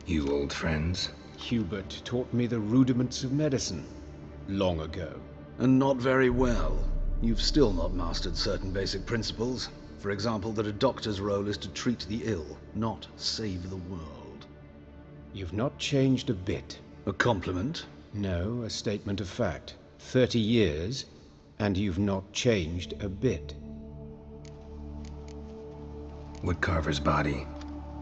You old friends? Hubert taught me the rudiments of medicine long ago. And not very well. You've still not mastered certain basic principles. For example, that a doctor's role is to treat the ill, not save the world. You've not changed a bit. A compliment? No, a statement of fact. 30 years, and you've not changed a bit. Woodcarver's body.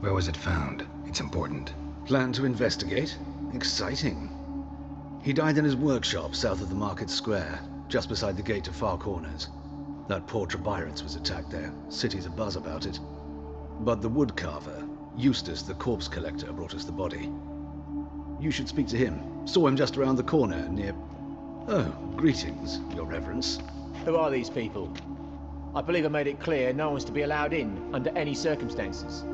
Where was it found? It's important. Plan to investigate? Exciting. He died in his workshop south of the Market Square, just beside the gate to Far Corners. That poor Trebyran's was attacked there. City's abuzz about it. But the woodcarver, Eustace the corpse collector, brought us the body. You should speak to him. Saw him just around the corner near... Oh, greetings, Your Reverence. Who are these people? I believe I made it clear no one's to be allowed in under any circumstances.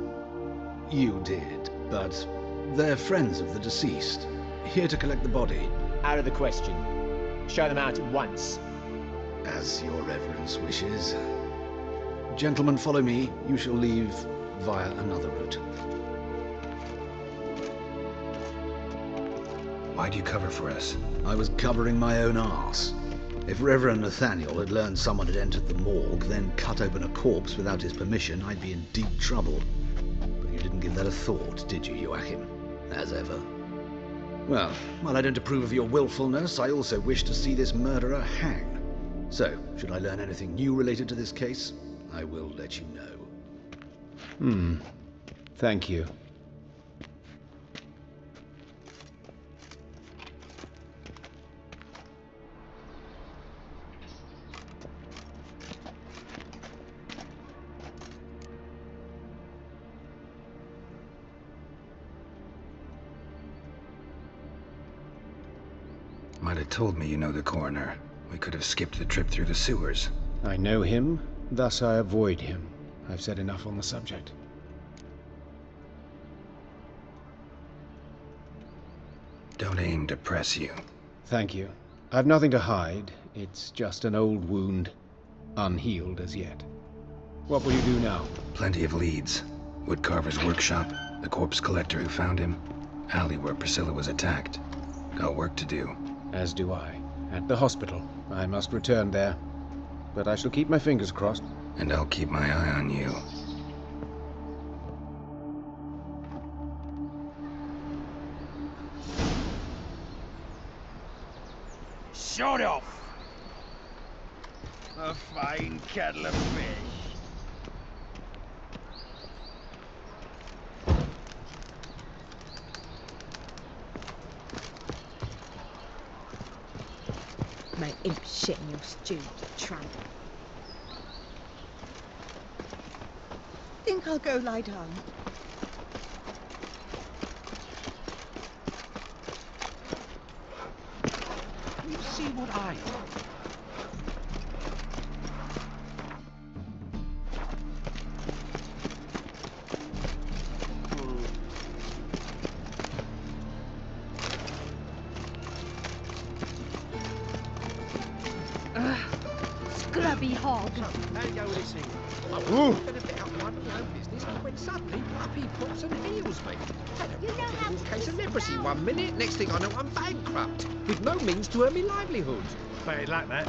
You did, but they're friends of the deceased. Here to collect the body. Out of the question. Show them out at once. As Your Reverence wishes. Gentlemen, follow me. You shall leave via another route. Why'd you cover for us? I was covering my own arse. If Reverend Nathaniel had learned someone had entered the morgue, then cut open a corpse without his permission, I'd be in deep trouble. But you didn't give that a thought, did you, Joachim? As ever. Well, while I don't approve of your willfulness, I also wish to see this murderer hang. So, should I learn anything new related to this case, I will let you know. Thank you. Might have told me you know the coroner. We could have skipped the trip through the sewers. I know him, thus I avoid him. I've said enough on the subject. Don't aim to press you. Thank you. I've nothing to hide. It's just an old wound, unhealed as yet. What will you do now? Plenty of leads. Woodcarver's workshop, the corpse collector who found him, alley where Priscilla was attacked. Got work to do. As do I. At the hospital. I must return there. But I shall keep my fingers crossed. And I'll keep my eye on you. Shut off! A fine kettle of fish. Make imp shit in your stew, you tramp. Think I'll go lie down. You see what I... Scrubby hog. How you go with this thing? I was going to pick up one of my own business when suddenly up he pops and heals me. Had a terrible case of leprosy one minute, next thing I know I'm bankrupt, with no means to earn me livelihood. Bet he'd like that.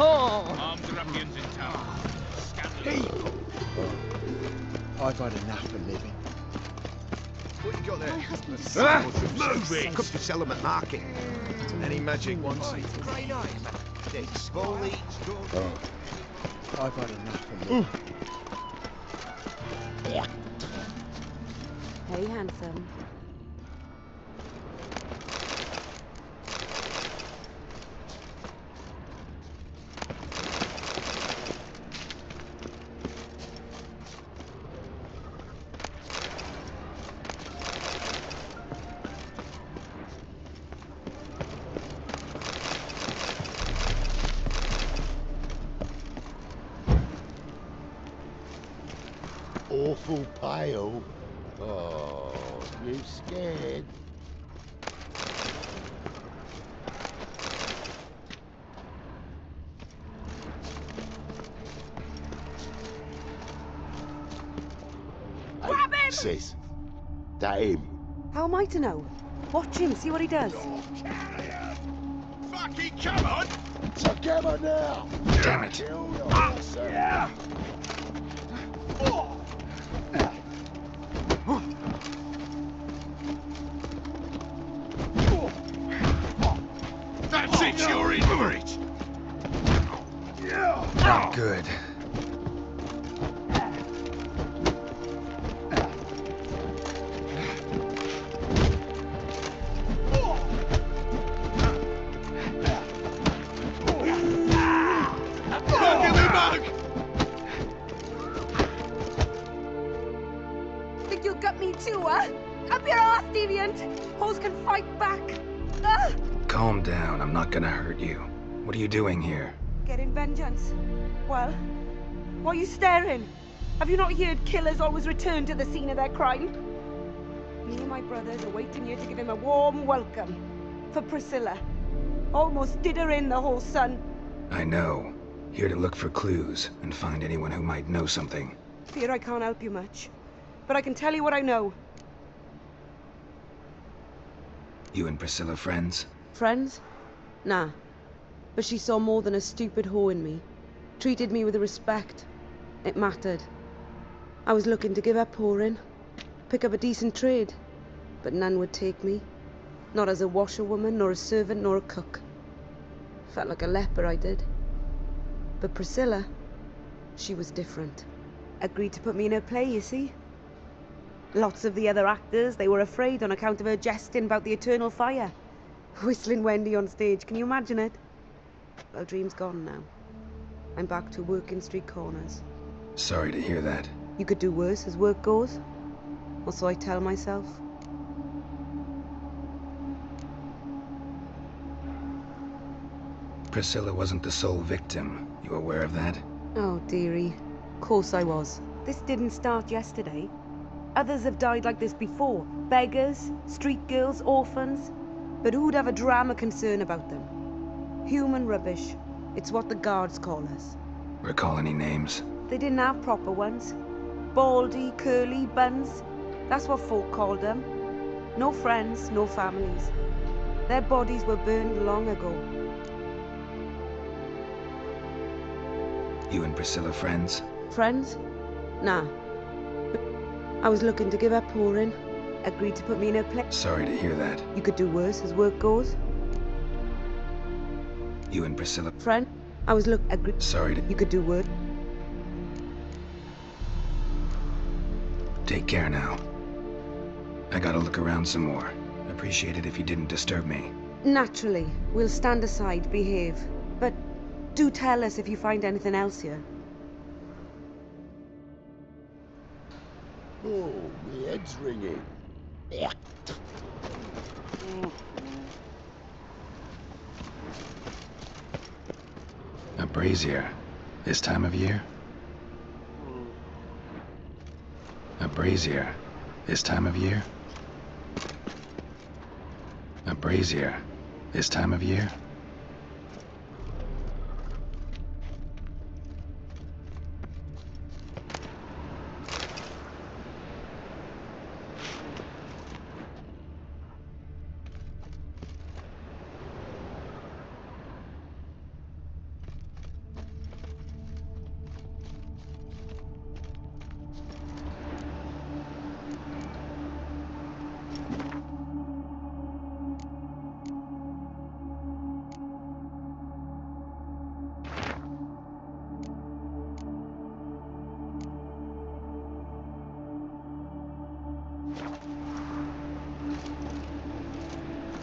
Armed ruffians in town. Scandal. I've had enough of living. What you got there? My husband is Move it! Cooked for sell 'em at market. Any magic ones? Great eyes. It's fully I've had enough of living. Hey, handsome. awful pale. Oh, you scared? Grab him! Sis, that him? How am I to know? Watch him, see what he does. Fucking come on! Together now! Damn it. Yeah! That's it, you're in for it! Not good. Think you'll gut me too, huh? Up your ass, deviant! Hoes can fight back! Ah! Calm down, I'm not gonna hurt you. What are you doing here? Getting vengeance. Well, why are you staring? Have you not heard killers always return to the scene of their crime? Me and my brothers are waiting here to give him a warm welcome. For Priscilla. Almost did her in, the whole son. I know. Here to look for clues and find anyone who might know something. Fear I can't help you much. But I can tell you what I know. You and Priscilla friends? Friends? Nah. But she saw more than a stupid whore in me. Treated me with respect. It mattered. I was looking to give up whoring. Pick up a decent trade. But none would take me. Not as a washerwoman, nor a servant, nor a cook. Felt like a leper, I did. But Priscilla, she was different. Agreed to put me in her play, you see. Lots of the other actors, they were afraid on account of her jesting about the eternal fire. Whistling Wendy on stage, can you imagine it? Well, dream's gone now. I'm back to working street corners. Sorry to hear that. You could do worse as work goes. Or so I tell myself. Priscilla wasn't the sole victim. You aware of that? Oh, dearie. Of course I was. This didn't start yesterday. Others have died like this before. Beggars, street girls, orphans. But who'd have a drama concern about them? Human rubbish. It's what the guards call us. Recall any names? They didn't have proper ones. Baldy, curly, buns. That's what folk called them. No friends, no families. Their bodies were burned long ago. You and Priscilla friends? Friends? Nah. I was looking to give up whoring. Agreed to put me in her place. Sorry to hear that. You could do worse as work goes. You and Priscilla... Friend? I was agreed... Sorry to... You could do worse. Take care now. I gotta look around some more. Appreciate it if you didn't disturb me. Naturally. We'll stand aside, behave. But do tell us if you find anything else here. Oh, my head's ringing. A brazier. This time of year? A brazier. This time of year? A brazier. This time of year?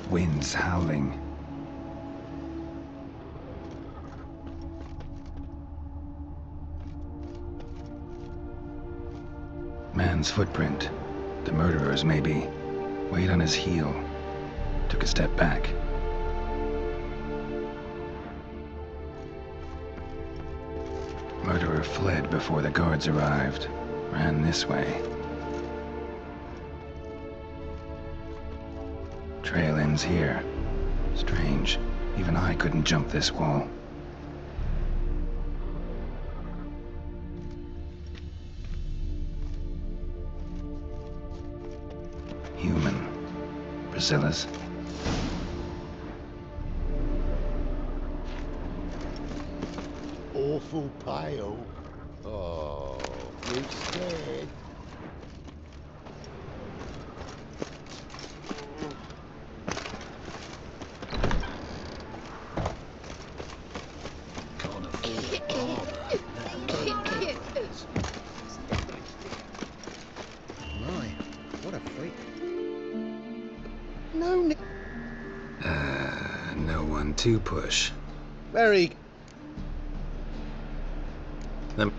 Winds howling. Man's footprint. The murderer's, maybe. Weight on his heel. Took a step back. Murderer fled before the guards arrived. ran this way. Trail ends here. Strange. Even I couldn't jump this wall. Human. Priscilla's. Awful pale. Oh, you scared? My, what a freak. No one to push. Very. Them.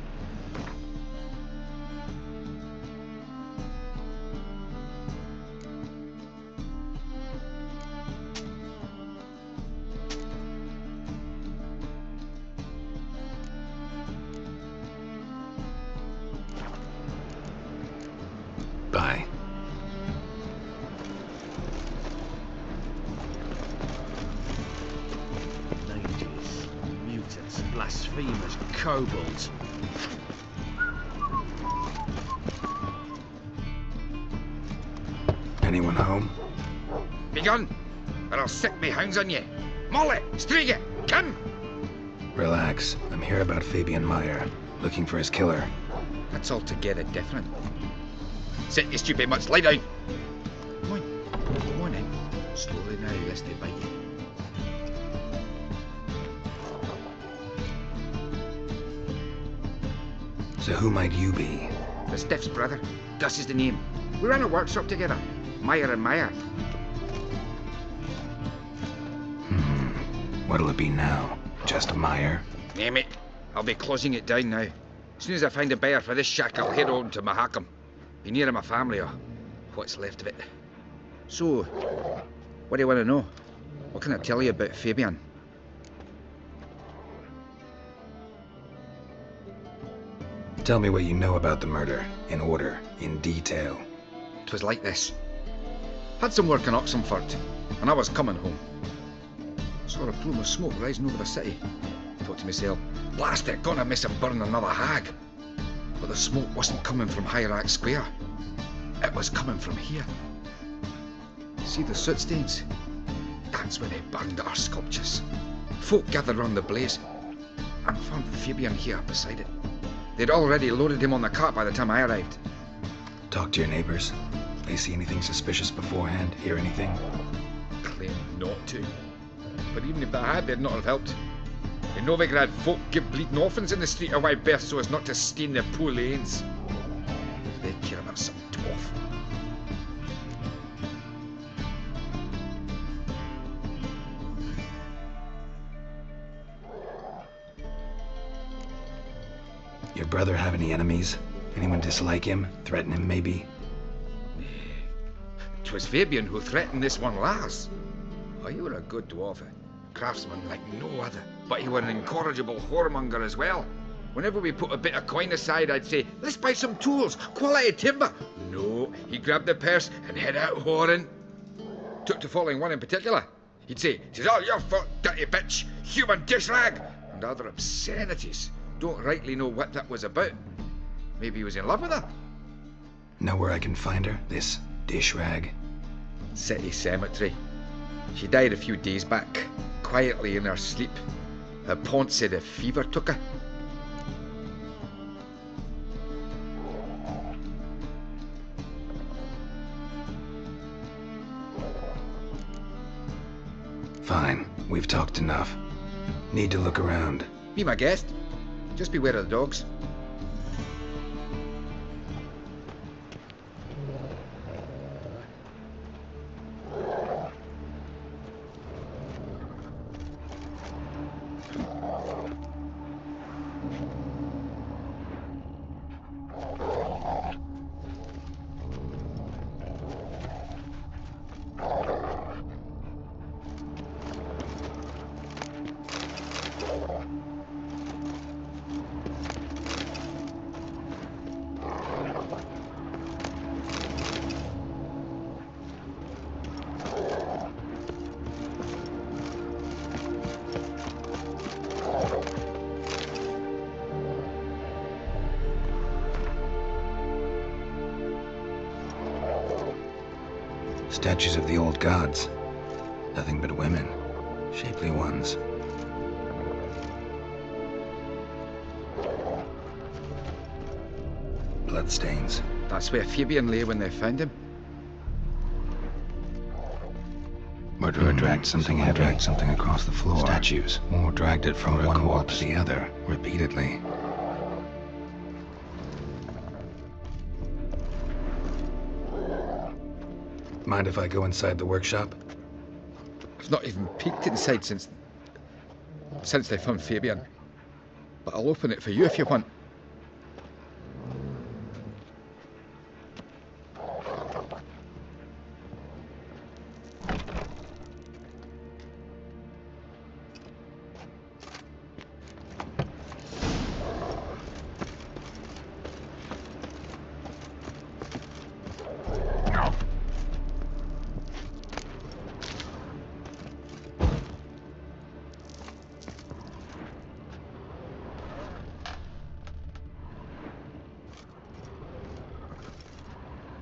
Bye. Mages, mutants, blasphemers, kobolds. Anyone home? Begone, or I'll set me hounds on you. Molly, Striga, come! Relax. I'm here about Fabian Meyer, looking for his killer. That's altogether different. Sit, you stupid mutts, lie down. Come on in. Slowly now, lest they bite you. So who might you be? The Stiff's brother. Gus is the name. We ran a workshop together. Meyer and Meyer. What'll it be now? Just Meyer? Name it. I'll be closing it down now. As soon as I find a buyer for this shack, I'll head on to Mahakam. Be near my family, or what's left of it. So, what do you want to know? What can I tell you about Fabian? Tell me what you know about the murder, in order, in detail. 'Twas like this. Had some work in Oxenfurt, and I was coming home. Saw a plume of smoke rising over the city. Thought to myself, blast it, gonna miss and burn another hag. But the smoke wasn't coming from Hierarch Square. It was coming from here. See the soot stains? That's where they burned our sculptures. Folk gathered round the blaze, and found Fabian here beside it. They'd already loaded him on the cart by the time I arrived. Talk to your neighbors. They see anything suspicious beforehand? Hear anything? Claim not to. But even if they had, they'd not have helped. In Novigrad, folk give bleeding orphans in the street a wide berth so as not to stain their poor lanes. They care about some dwarf. Your brother have any enemies? Anyone dislike him? Threaten him, maybe? 'Twas Fabian who threatened this one last. Oh, he were a good dwarf, a craftsman like no other. But he were an incorrigible whoremonger as well. Whenever we put a bit of coin aside, I'd say, let's buy some tools, quality timber. No, he grabbed the purse and head out whoring. Took to following one in particular. He'd say, "'Tis all your fault, dirty bitch, human dish rag," and other obscenities. Don't rightly know what that was about. Maybe he was in love with her. Know where I can find her? This dish rag? City cemetery. She died a few days back, quietly in her sleep. Her pont said a fever took her. Fine, we've talked enough. Need to look around. Be my guest. Just beware of the dogs. Statues of the old gods. Nothing but women. Shapely ones. Bloodstains. That's where Fabian lay when they found him. Murderer dragged something heavy. Dragged something across the floor. Statues. Or dragged it from one wall to the other, repeatedly. Mind if I go inside the workshop? I've not even peeked inside since they found Fabian. But I'll open it for you if you want.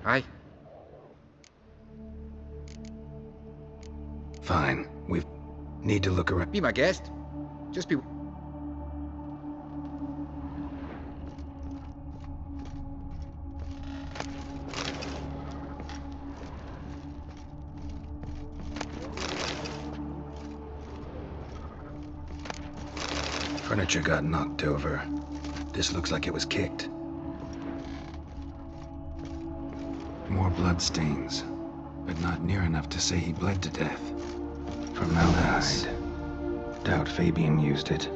Aye. Fine. We need to look around. Be my guest. Just be... Furniture got knocked over. This looks like it was kicked. More bloodstains, but not near enough to say he bled to death. Formaldehyde. Doubt Fabian used it.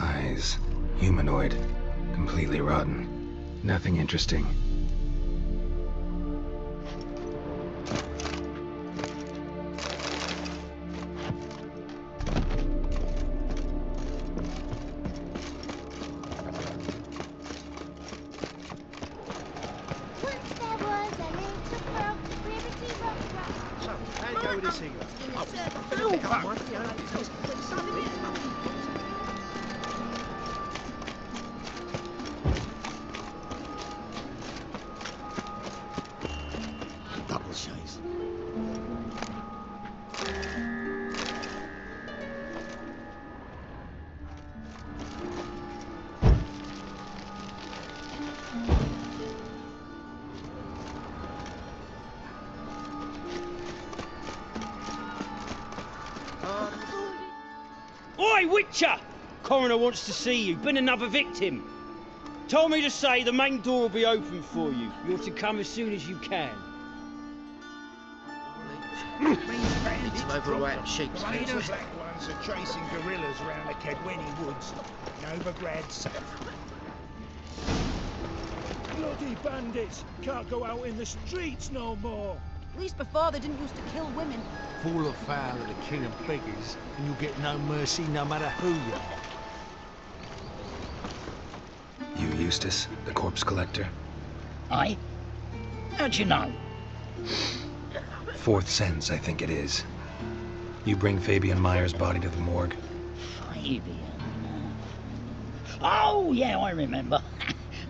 Eyes. Humanoid. Completely rotten. Nothing interesting. Double chase. Oi, Witcher! Coroner wants to see you. Been another victim. Told me to say the main door will be open for you. You're to come as soon as you can. Overweight sheep. Raiders black ones are chasing guerrillas around the Kedweni woods. Novigrad south. Bloody bandits! Can't go out in the streets no more. At least before they didn't used to kill women. Fall afoul of the king of beggars, and you'll get no mercy no matter who you are. You, Eustace, the corpse collector? Aye? How'd you know? Fourth sense, I think it is. You bring Fabian Meyer's body to the morgue. Fabian? Oh, yeah, I remember.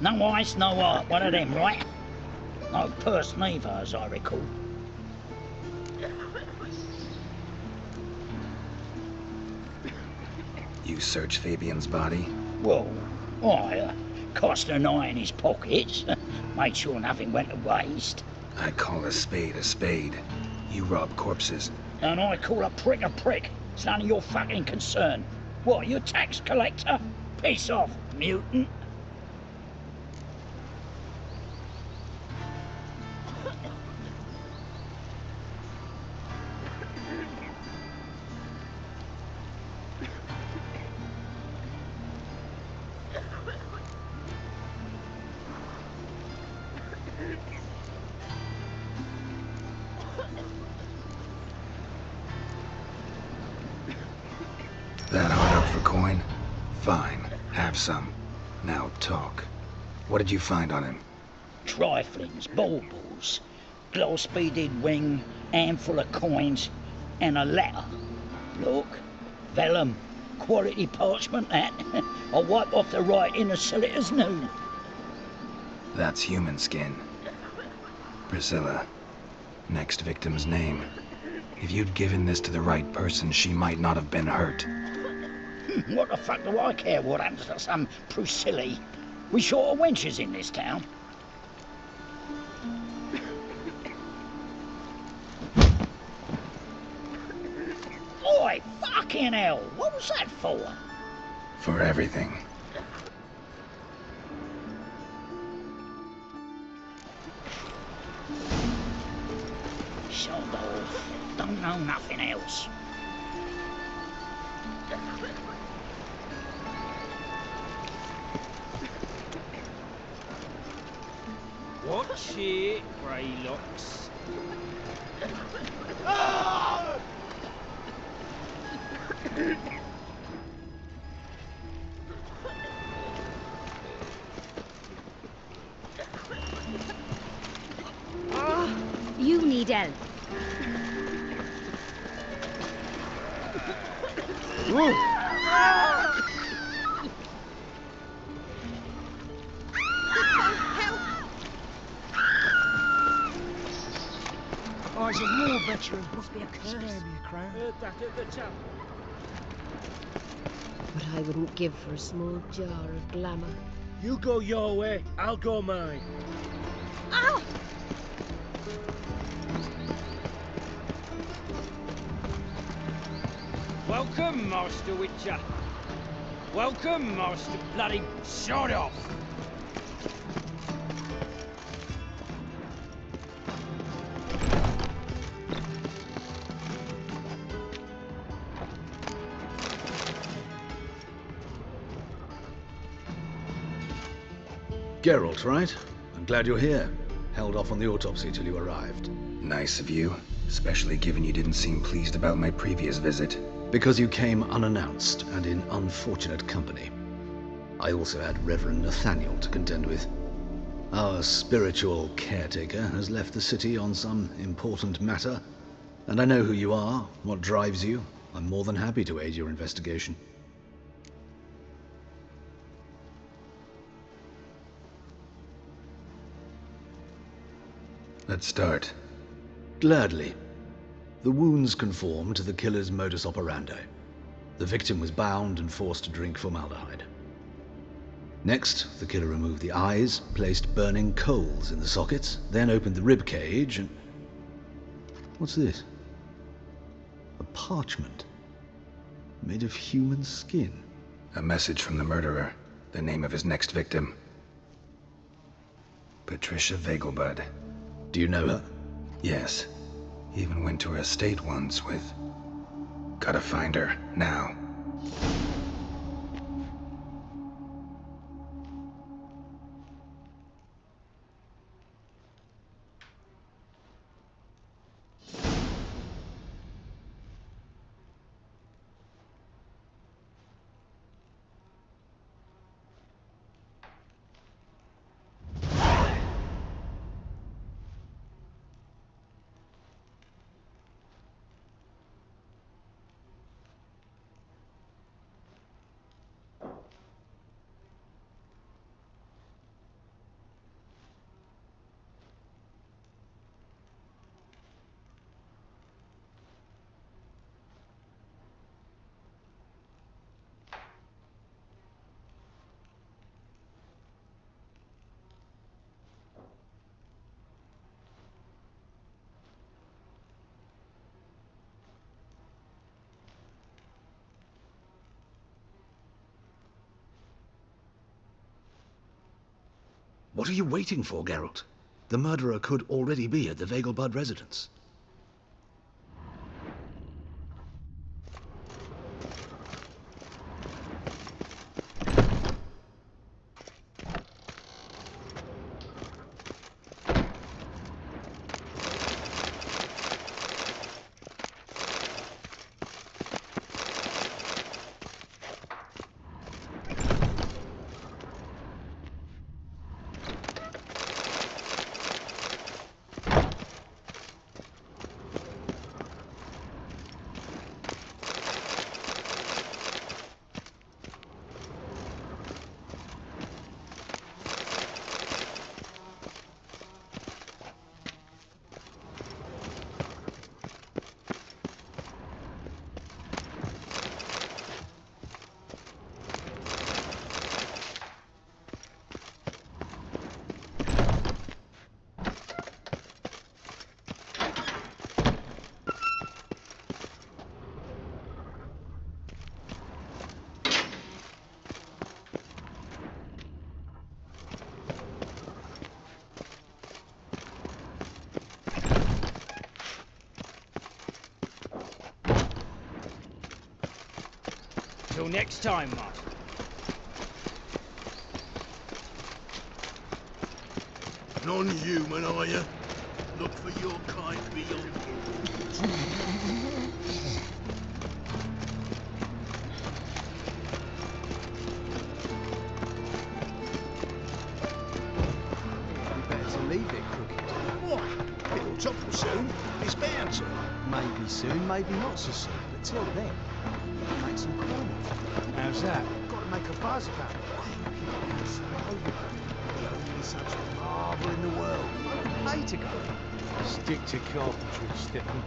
No ice, no art, one of them, right? No purse neither, as I recall. You search Fabian's body? Well, I cast an eye in his pockets, made sure nothing went to waste. I call a spade a spade. You rob corpses. And I call a prick a prick. It's none of your fucking concern. What, you a tax collector? Piss off, mutant. That hard up for coin? Fine. Have some. Now talk. What did you find on him? Triflings, baubles, gloss-beaded ring, handful of coins, and a letter. Look, vellum, quality parchment that. I'll wipe off the writing and sell it as new. That's human skin. Priscilla. Next victim's name. If you'd given this to the right person, she might not have been hurt. What the fuck do I care what happens to some Priscilla? We short of wenches in this town. Oi, fucking hell! What was that for? For everything. Sod off. Don't know nothing else. Watch it, Greylocks. You need help. Oh, he's a war veteran. Must be a curse. Spare me a crown. Heard that at the chapel. What I wouldn't give for a small jar of glamour. You go your way, I'll go mine. Ow! Welcome, Master Witcher. Welcome, Master Bloody Sod Off. Geralt, right? I'm glad you're here. Held off on the autopsy till you arrived. Nice of you, especially given you didn't seem pleased about my previous visit. Because you came unannounced and in unfortunate company. I also had Reverend Nathaniel to contend with. Our spiritual caretaker has left the city on some important matter, and I know who you are, what drives you. I'm more than happy to aid your investigation. Let's start. Gladly. The wounds conform to the killer's modus operandi. The victim was bound and forced to drink formaldehyde. Next, the killer removed the eyes, placed burning coals in the sockets, then opened the rib cage and... What's this? A parchment. Made of human skin. A message from the murderer. The name of his next victim. Patricia Vegelbud. Do you know her? Yes. Even went to her estate once with... Gotta find her, now. What are you waiting for, Geralt? The murderer could already be at the Vegelbud residence. Till next time, Master. Non-human, are you? Look for your kind beyond here. Better to leave it crooked. Why? It'll topple soon. It's bound to. Maybe soon, maybe not so soon. But till then, we can make some coin off it. How's that? Got to make a buzz about it. The only such marvel in the world. Pay to go. Stick to carpentry, Stephen.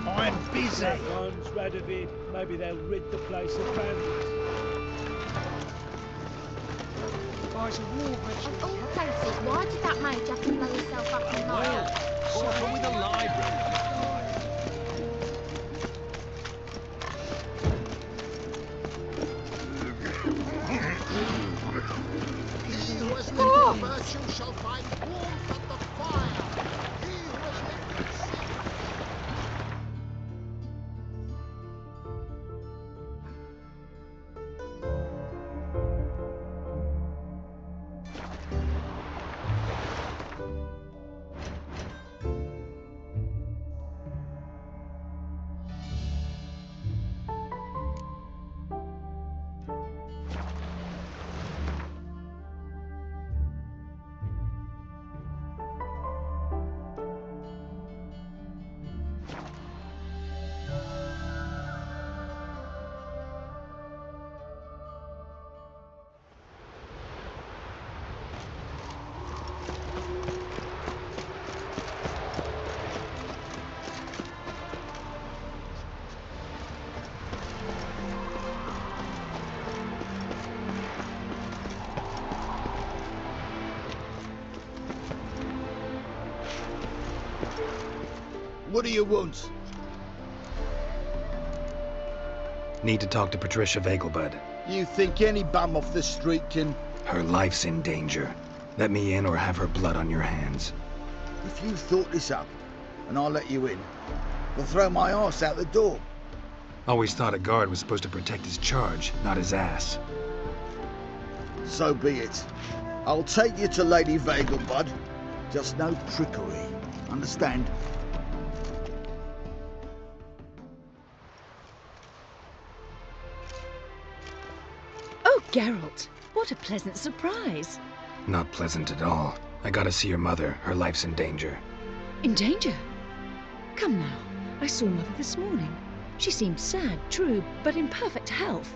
I'm busy. One's Radovid. Maybe they'll rid the place of bandits. Buys a war vegetable. Of all places, why did that mage have to blow himself up in Nile? Something with a library. He who has lived in virtue shall find warmth at the fire. He who has lived in sin. What do you want? Need to talk to Patricia Vegelbud. You think any bum off the street can... Her life's in danger. Let me in or have her blood on your hands. If you thought this up, and I'll let you in, I'll throw my arse out the door. Always thought a guard was supposed to protect his charge, not his ass. So be it. I'll take you to Lady Vegelbud. Just no trickery. Understand? Oh, Geralt, what a pleasant surprise. Not pleasant at all. I gotta see your mother. Her life's in danger. In danger? Come now, I saw Mother this morning. She seemed sad, true, but in perfect health.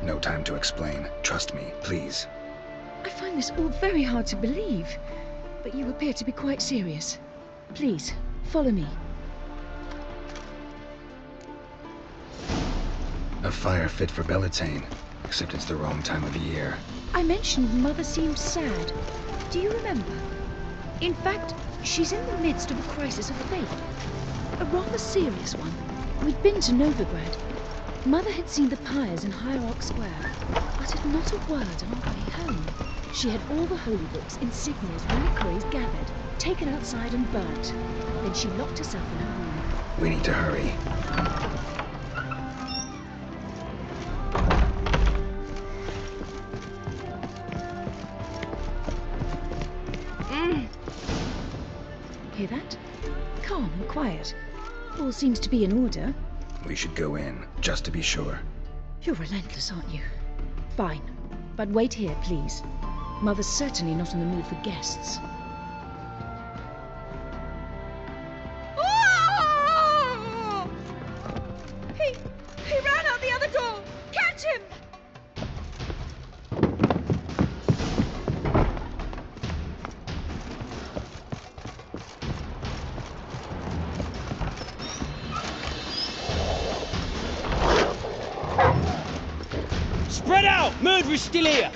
No time to explain. Trust me, please. I find this all very hard to believe, but you appear to be quite serious. Please, follow me. A fire fit for Bellatane, except it's the wrong time of year. I mentioned Mother seemed sad. Do you remember? In fact, she's in the midst of a crisis of faith. A rather serious one. We'd been to Novigrad. Mother had seen the pyres in Hierarch Square, uttered not a word on our way home. She had all the holy books, insignias, reliquaries gathered, taken outside and burnt. Then she locked herself in her room. We need to hurry. Hear that? Calm and quiet. All seems to be in order. We should go in, just to be sure. You're relentless, aren't you? Fine. But wait here, please. Mother's certainly not in the mood for guests. Oh! He ran out the other door! Catch him! Spread out! Murderer's still here!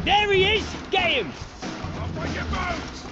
There he is! Get him! Off with your boats!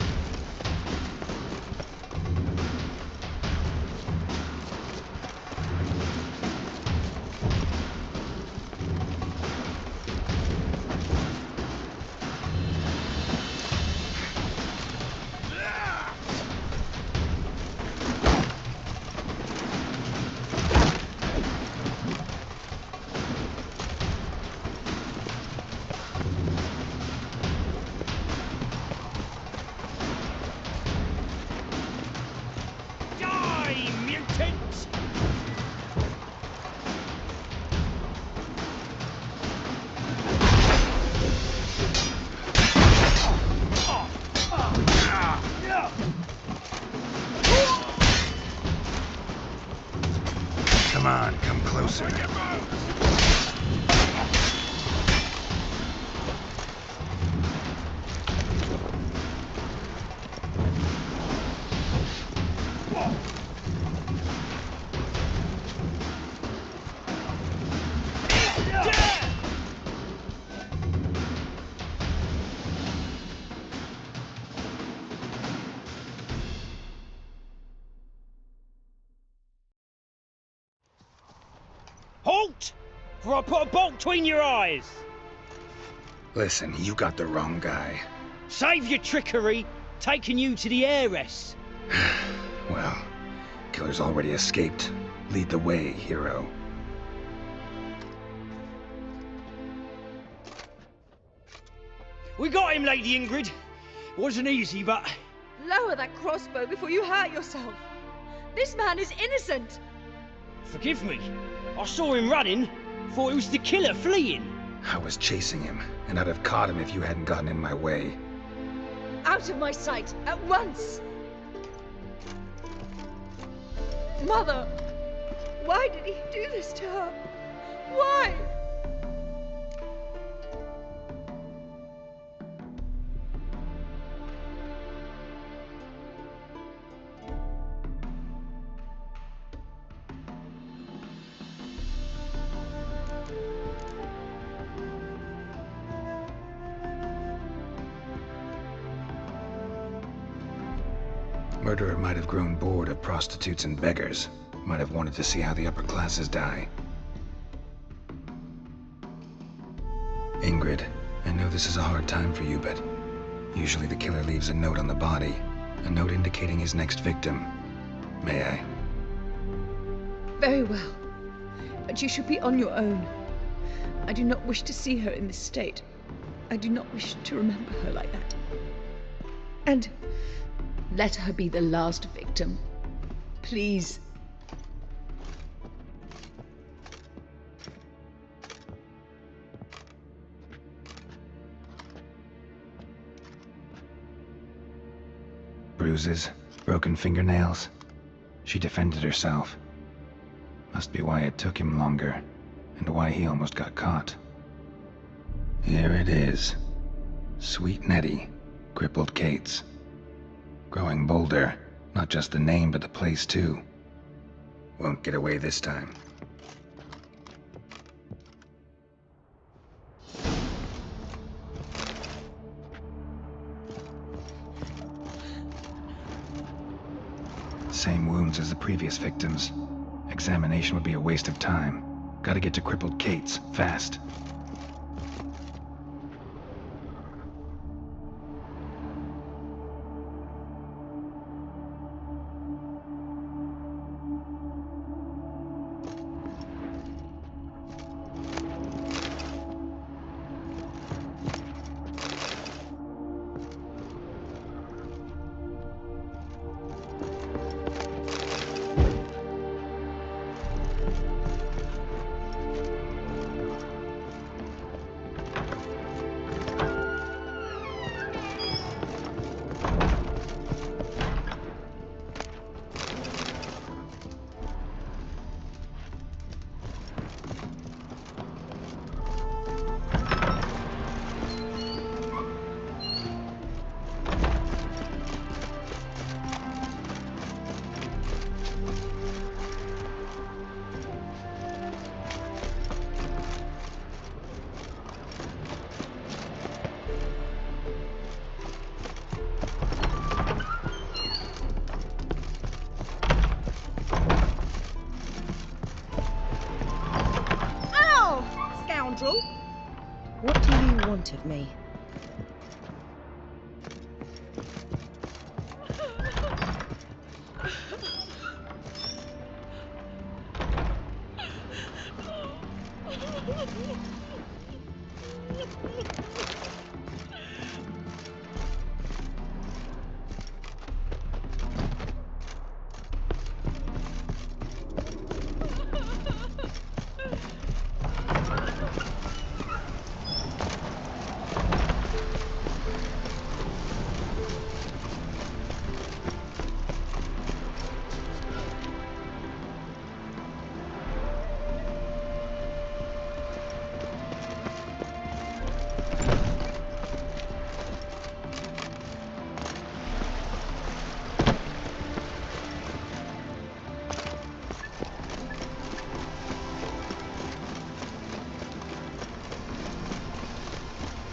closer. Halt! For I put a bolt between your eyes. Listen, you got the wrong guy. Save your trickery, taking you to the heiress. Well, killer's already escaped. Lead the way, hero. We got him, Lady Ingrid. Wasn't easy, but... Lower that crossbow before you hurt yourself. This man is innocent. Forgive me. I saw him running. Thought it was the killer fleeing. I was chasing him, and I'd have caught him if you hadn't gotten in my way. Out of my sight, at once! Mother! Why did he do this to her? Why? Murderer might have grown bored of prostitutes and beggars. Might have wanted to see how the upper classes die. Ingrid, I know this is a hard time for you, but usually the killer leaves a note on the body. A note indicating his next victim. May I? Very well. But you should be on your own. I do not wish to see her in this state. I do not wish to remember her like that. And let her be the last victim. Please. Bruises, broken fingernails. She defended herself. Must be why it took him longer, and why he almost got caught. Here it is. Sweet Nettie, crippled Kate's. Growing bolder, not just the name, but the place too. Won't get away this time. Same wounds as the previous victims. Examination would be a waste of time. Gotta get to crippled Kate's, fast. What do you want of me?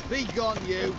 Be gone, you!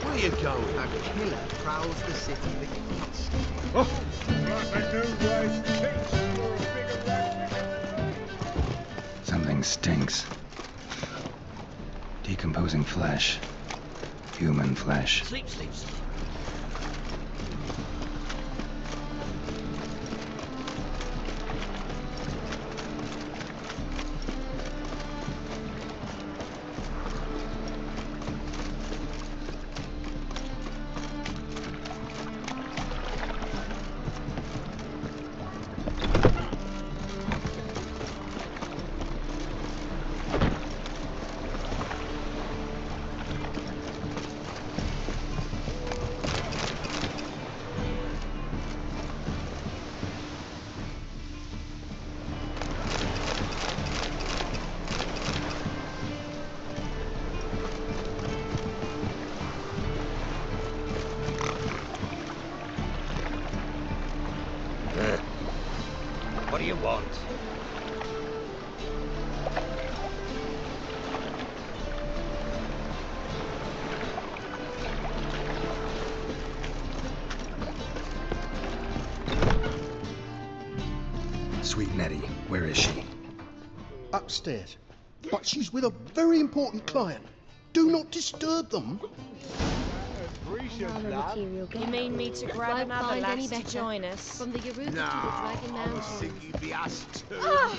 Where you going? A killer prowls the city, but you can't stop. Oh. Something stinks. Decomposing flesh. Human flesh. Sleep, sleep, sleep. What do you want? Sweet Nettie, where is she? Upstairs. But she's with a very important client. Do not disturb them. You mean me to grab another lass to join us? From the Yaruka to the No, Dragon I was Mountains. thinking you'd be asked to. Oh,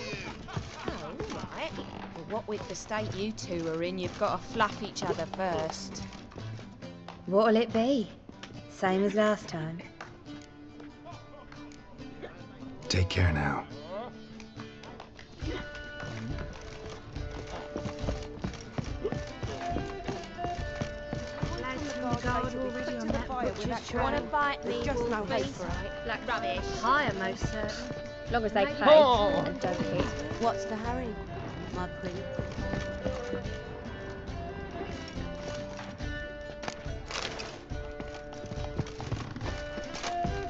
all right. Well, what with the state you two are in, you've got to fluff each other first. What'll it be? Same as last time. Take care now. Want to bite me? Just no Wolfie? hope for it. Like rubbish. Higher, most certain. Long as they play Oh. and don't hit. What's the hurry, my pretty?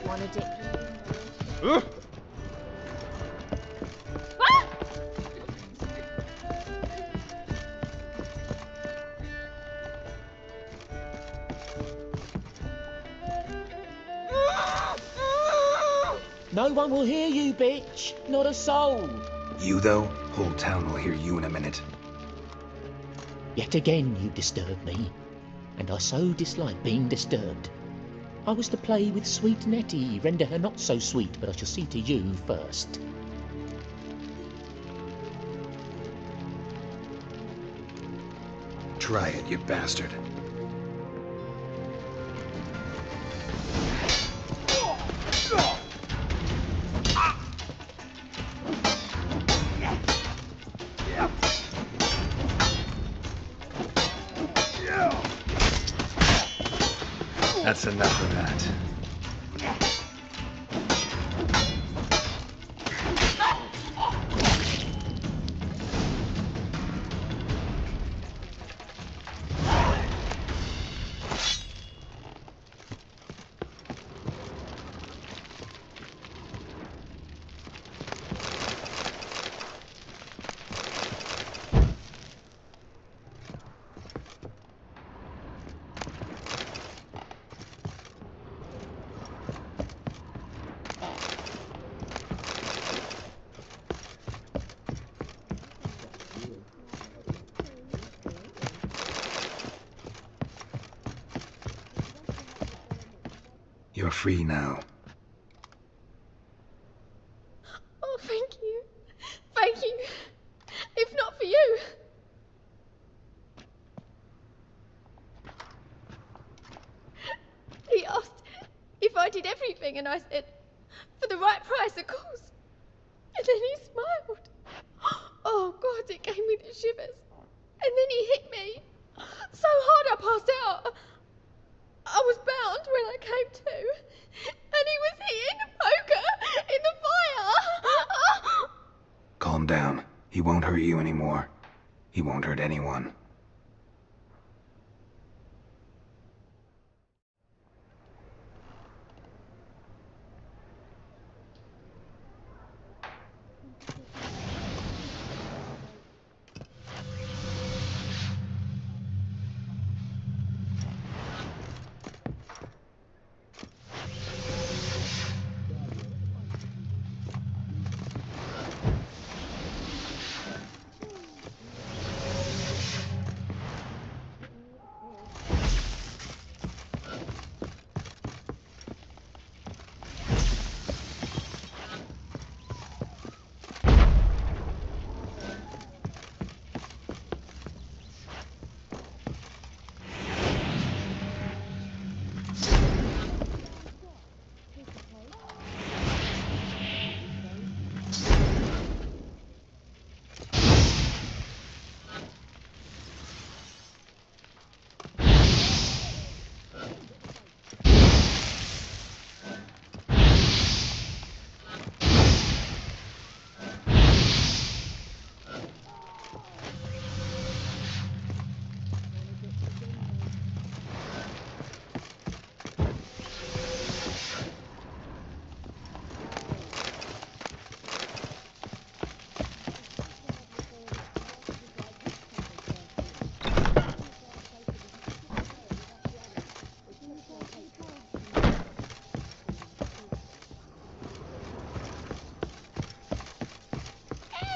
Want a dip? No one will hear you, bitch. Not a soul. You, though? Whole town will hear you in a minute. Yet again you disturb me, and I so dislike being disturbed. I was to play with sweet Nettie, render her not so sweet, but I shall see to you first. Try it, you bastard. That's enough of that. You're free now. Oh, thank you. Thank you. If not for you. wanted everything, and I said, for the right price, of course. And then he smiled. Oh, God, it gave me the shivers. And then he hit me so hard I passed out. I was bound when I came to, and he was hitting the poker in the fire. Calm down. He won't hurt you anymore. He won't hurt anyone.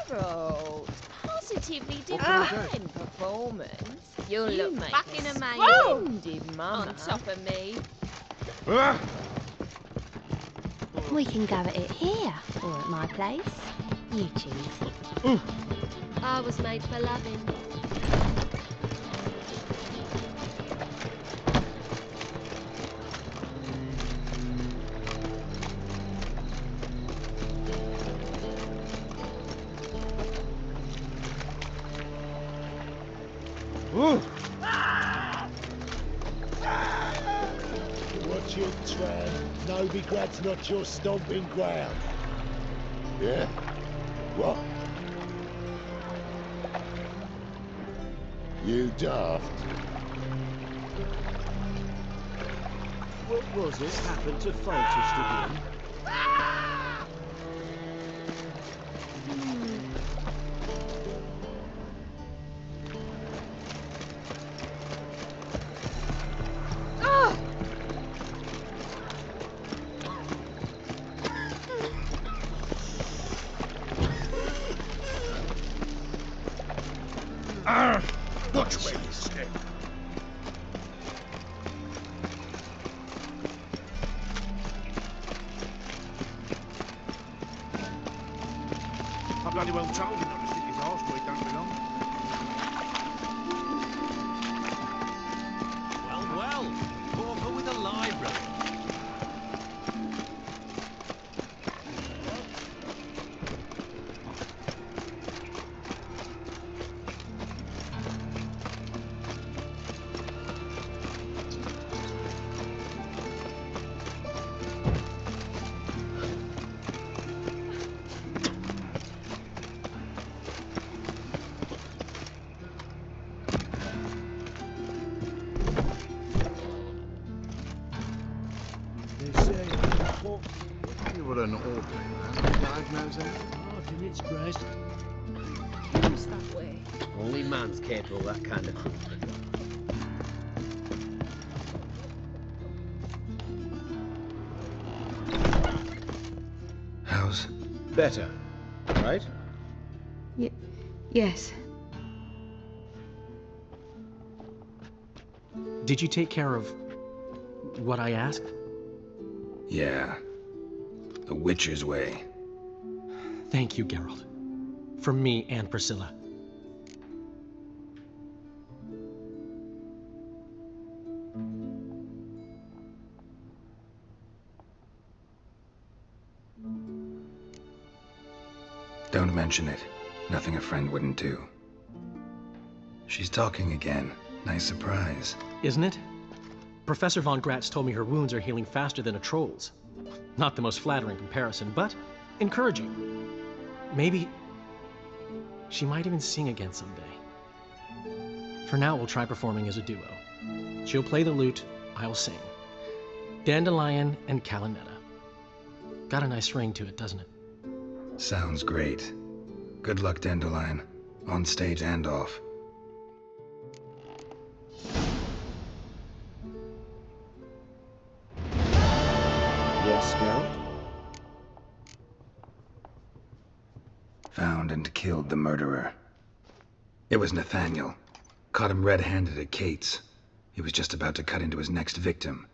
Geralt, positively can divine performance. You You look make fucking a amazing, splendid on top of me. We can go at it here, or at my place. You choose. I was made for loving. Watch your tram. Novigrad's not your stomping ground. Yeah? What? You daft. What was it happened to Foltest again? Watch where you step. I bloody well told him not to stick his arse where he don't belong. Well, Pauper with a library. You were an awful man. Diagnosing? Not in its breast. Who's that way? Only man's capable of that kind of thing. How's... Better, right? Yes. Did you take care of what I asked? Yeah. The Witcher's way. Thank you, Geralt. From me and Priscilla. Don't mention it. Nothing a friend wouldn't do. She's talking again. Nice surprise. Isn't it? Professor Von Gratz told me her wounds are healing faster than a troll's. Not the most flattering comparison, but encouraging. Maybe she might even sing again someday. For now, we'll try performing as a duo. She'll play the lute, I'll sing. Dandelion and Calinetta. Got a nice ring to it, doesn't it? Sounds great. Good luck, Dandelion. On stage and off. Yes, Geralt? Found and killed the murderer. It was Nathaniel. Caught him red-handed at Kate's. He was just about to cut into his next victim.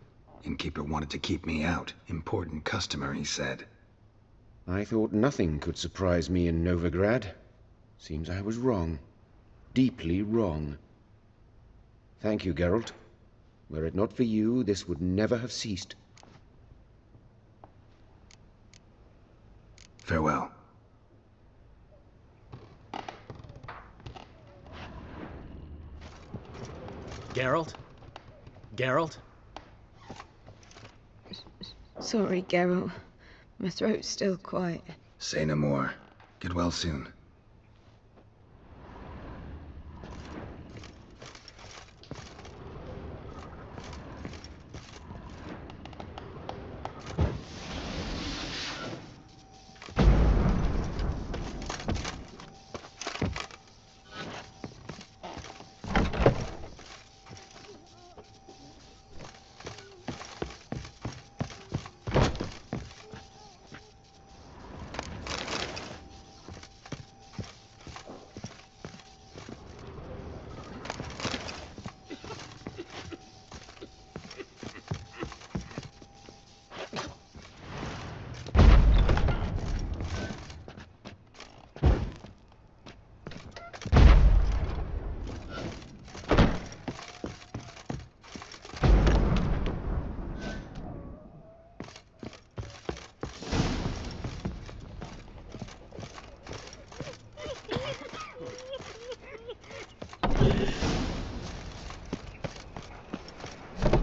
Innkeeper wanted to keep me out. Important customer, he said. I thought nothing could surprise me in Novigrad. Seems I was wrong. Deeply wrong. Thank you, Geralt. Were it not for you, this would never have ceased. Farewell. Geralt? Geralt? Sorry, Geralt. My throat's still quiet. Say no more. Get well soon.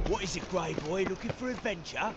What is it, Grey Boy? Looking for adventure?